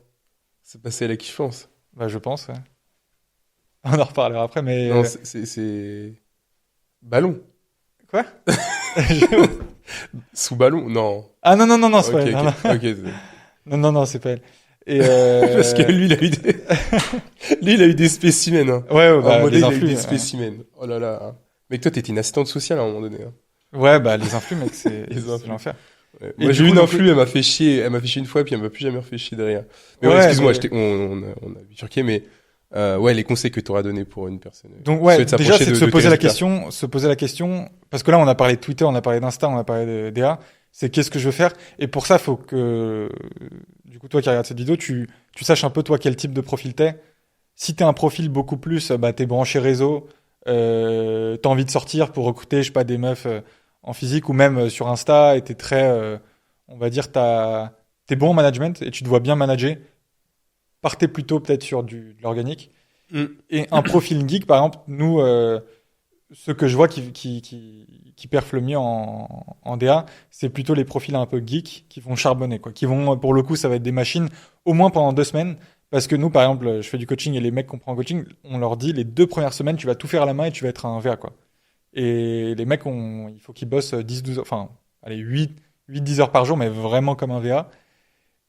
C'est passé à la kiffance. Bah je pense, ouais. On en reparlera après, mais Non, c'est... Ballon. quoi? Sous ballon. Non. Ah non non non non, c'est Ok, pas elle. Non, ok. Ok, c'est- non non non, c'est pas elle. Et Parce que lui, il a eu des... lui, il a eu des spécimens. Hein. ouais, Un bah, modèle, les il a eu influx. des spécimens. Oh là là. Mec, toi, t'étais une assistante sociale à un moment donné. Hein. Ouais, bah les influx, mec, c'est Les influx. l'enfer. Ouais. Et Moi, du j'ai eu coup, une donc, influe, elle m'a fait chier. Elle m'a fait chier une fois, puis elle m'a plus jamais refait chier derrière. Mais ouais, Ouais, excuse-moi, mais- on a bifurqué, mais ouais, les conseils que tu auras donnés pour une personne Donc qui ouais, souhaite déjà s'approcher c'est de de se tes poser la résultats. question, parce que là on a parlé de Twitter, on a parlé d'Insta, on a parlé de DA. C'est qu'est-ce que je veux faire? Et pour ça, faut que, du coup, toi qui regardes cette vidéo, tu saches un peu toi quel type de profil t'es. Si t'es un profil beaucoup plus, bah t'es branché réseau, t'as envie de sortir pour recruter, je sais pas, des meufs en physique ou même sur Insta, et t'es très, on va dire, t'es bon en management et tu te vois bien manager. Partez plutôt peut-être sur de l'organique. Mm. Et un profil geek, par exemple, nous, ceux que je vois qui perfent le mieux en DA, c'est plutôt les profils un peu geeks qui vont charbonner, quoi. Qui vont, pour le coup, ça va être des machines, au moins pendant 2 semaines. Parce que nous, par exemple, je fais du coaching et les mecs qu'on prend en coaching, on leur dit les 2 premières semaines, tu vas tout faire à la main et tu vas être un VA, quoi. Et les mecs, il faut qu'ils bossent 10, 12 heures, enfin, allez, 10 heures par jour, mais vraiment comme un VA.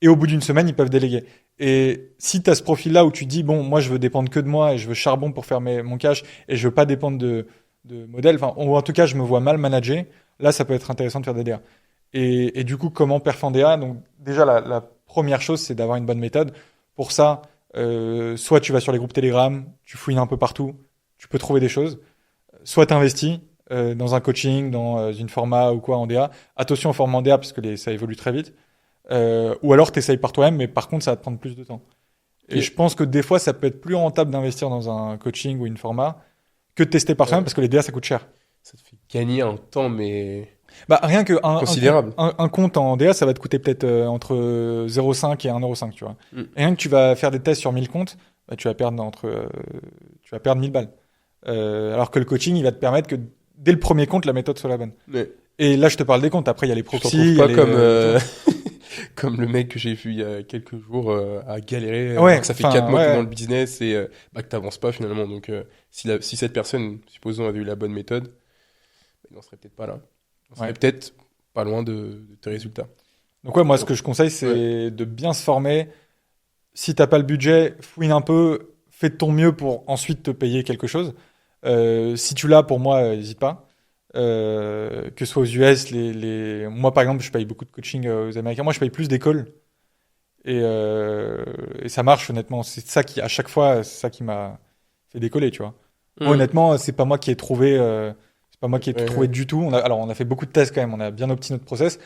Et au bout d'une semaine, ils peuvent déléguer. Et si tu as ce profil-là où tu dis, bon, moi, je veux dépendre que de moi et je veux charbon pour faire mon cash et je veux pas dépendre de modèles, enfin, ou en tout cas, je me vois mal manager, là, ça peut être intéressant de faire des DA. Et du coup, comment perf en DA? Donc, déjà, la première chose, c'est d'avoir une bonne méthode. Pour ça, soit tu vas sur les groupes Telegram, tu fouilles un peu partout, tu peux trouver des choses. Soit tu investis dans un coaching, dans une format ou quoi en DA. Attention au format en DA parce que ça évolue très vite. Ou alors tu essayes par toi-même, mais par contre, ça va te prendre plus de temps. Et Ok. je pense que des fois, ça peut être plus rentable d'investir dans un coaching ou une format que de tester par soi-même parce que les DA, ça coûte cher. Ça te fait gagner un temps, mais Bah, rien que considérable. un compte en DA, ça va te coûter peut-être entre 0,5 et 1,5 €, tu vois. Mm. Et rien que tu vas faire des tests sur 1000 comptes, bah, tu vas perdre 1000 balles. Alors que le coaching, il va te permettre que dès le premier compte, la méthode soit la bonne. Mais Et là, je te parle des comptes. Après, il y a les je t'en proxys, trouve il y a pas les, comme, tout. comme le mec que j'ai vu il y a quelques jours à galérer, Ouais, alors que ça fait enfin, 4 mois que t'es ouais. dans le business et bah, que t'avances pas finalement. Donc si cette personne, supposons, avait eu la bonne méthode, bah, il n'en serait peut-être pas là. Il en serait Ouais. peut-être pas loin de tes résultats. Donc ouais, moi, ce que je conseille, c'est de bien se former. Si t'as pas le budget, fouine un peu, fais de ton mieux pour ensuite te payer quelque chose. Si tu l'as, pour moi, n'hésite pas. Que ce soit aux US, moi par exemple, je paye beaucoup de coaching aux Américains. Moi, je paye plus d'écoles et ça marche honnêtement. C'est ça qui, à chaque fois, c'est ça qui m'a fait décoller, tu vois. Moi, honnêtement, c'est pas moi qui ai trouvé, c'est pas moi qui ai Ouais, trouvé ouais. du tout. On a fait beaucoup de tests quand même. On a bien opti notre process,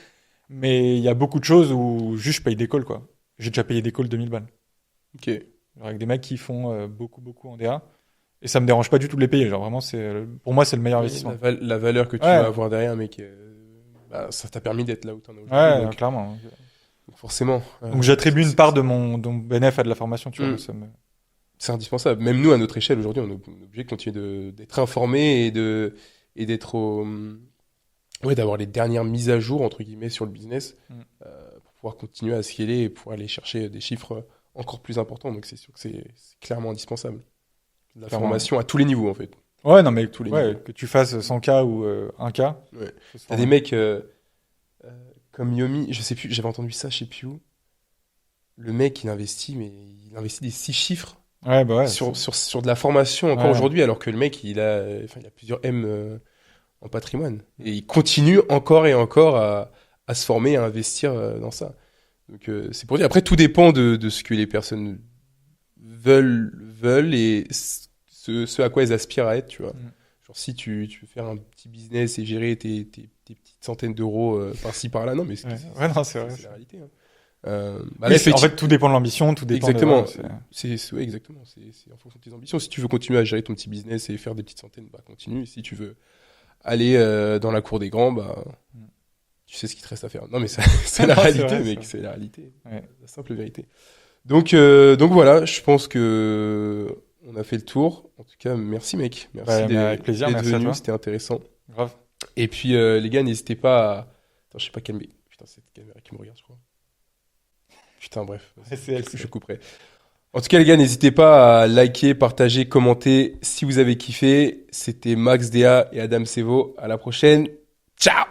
mais il y a beaucoup de choses où juste je paye d'école, quoi. J'ai déjà payé d'école 2000 balles. Ok. Genre avec des mecs qui font beaucoup en DA. Et ça me dérange pas du tout de les payer. Genre vraiment, pour moi, c'est le meilleur investissement. La valeur que tu Ouais. vas avoir derrière, mec, bah, ça t'a permis d'être là où t'en es aujourd'hui. Ouais, Donc, clairement. forcément. Donc j'attribue une part de mon bénéfice à de la formation, tu vois. Mm. Ça me- C'est indispensable. Même nous, à notre échelle, aujourd'hui, on est obligé de continuer d'être informé et d'être ouais, d'avoir les dernières mises à jour, entre guillemets, sur le business, Mm. pour pouvoir continuer à scaler et pour aller chercher des chiffres encore plus importants. Donc, c'est sûr que c'est clairement indispensable. de la Clairement. formation à tous les niveaux, en fait. Ouais, non, mais Tous les ouais, niveaux. que tu fasses 100K ou 1K. Ouais. faut se T'as des former. mecs comme Yomi, je sais plus, j'avais entendu ça, je sais plus où. Le mec, il investit, mais il investit des 6 chiffres Ouais, bah ouais. sur de la formation encore Ouais. aujourd'hui, alors que le mec, il a plusieurs M en patrimoine. Et il continue encore et encore à se former, à investir dans ça. Donc, c'est pour dire. Après, tout dépend de ce que les personnes veulent et ce à quoi elles aspirent à être, tu vois. Mm. Genre, si tu veux faire un petit business et gérer tes petites centaines d'euros par-ci, par-là, non, mais Ouais, non, c'est vrai. c'est la réalité. Hein. Oui, en fait, tout dépend de l'ambition, tout dépend exactement. de... Ouais, exactement. C'est en fonction de tes ambitions. Si tu veux continuer à gérer ton petit business et faire des petites centaines, bah continue. Et si tu veux aller dans la cour des grands, bah Mm. tu sais ce qu'il te reste à faire. Non, mais c'est la Non, c'est réalité, vrai, mec. c'est C'est la réalité. Ouais. La simple vérité. Donc voilà, je pense que on a fait le tour. En tout cas, merci, mec. Merci Bah, mais avec plaisir, d'être merci à venu. toi. C'était intéressant. Grave. Et puis, les gars, n'hésitez pas à... Attends, je sais pas calmer. Putain, c'est cette caméra qui me regarde, je crois. Putain, bref. C'est elle, Je couperai. En tout cas, les gars, n'hésitez pas à liker, partager, commenter si vous avez kiffé. C'était Max Dea et Adam Sevo. À la prochaine. Ciao!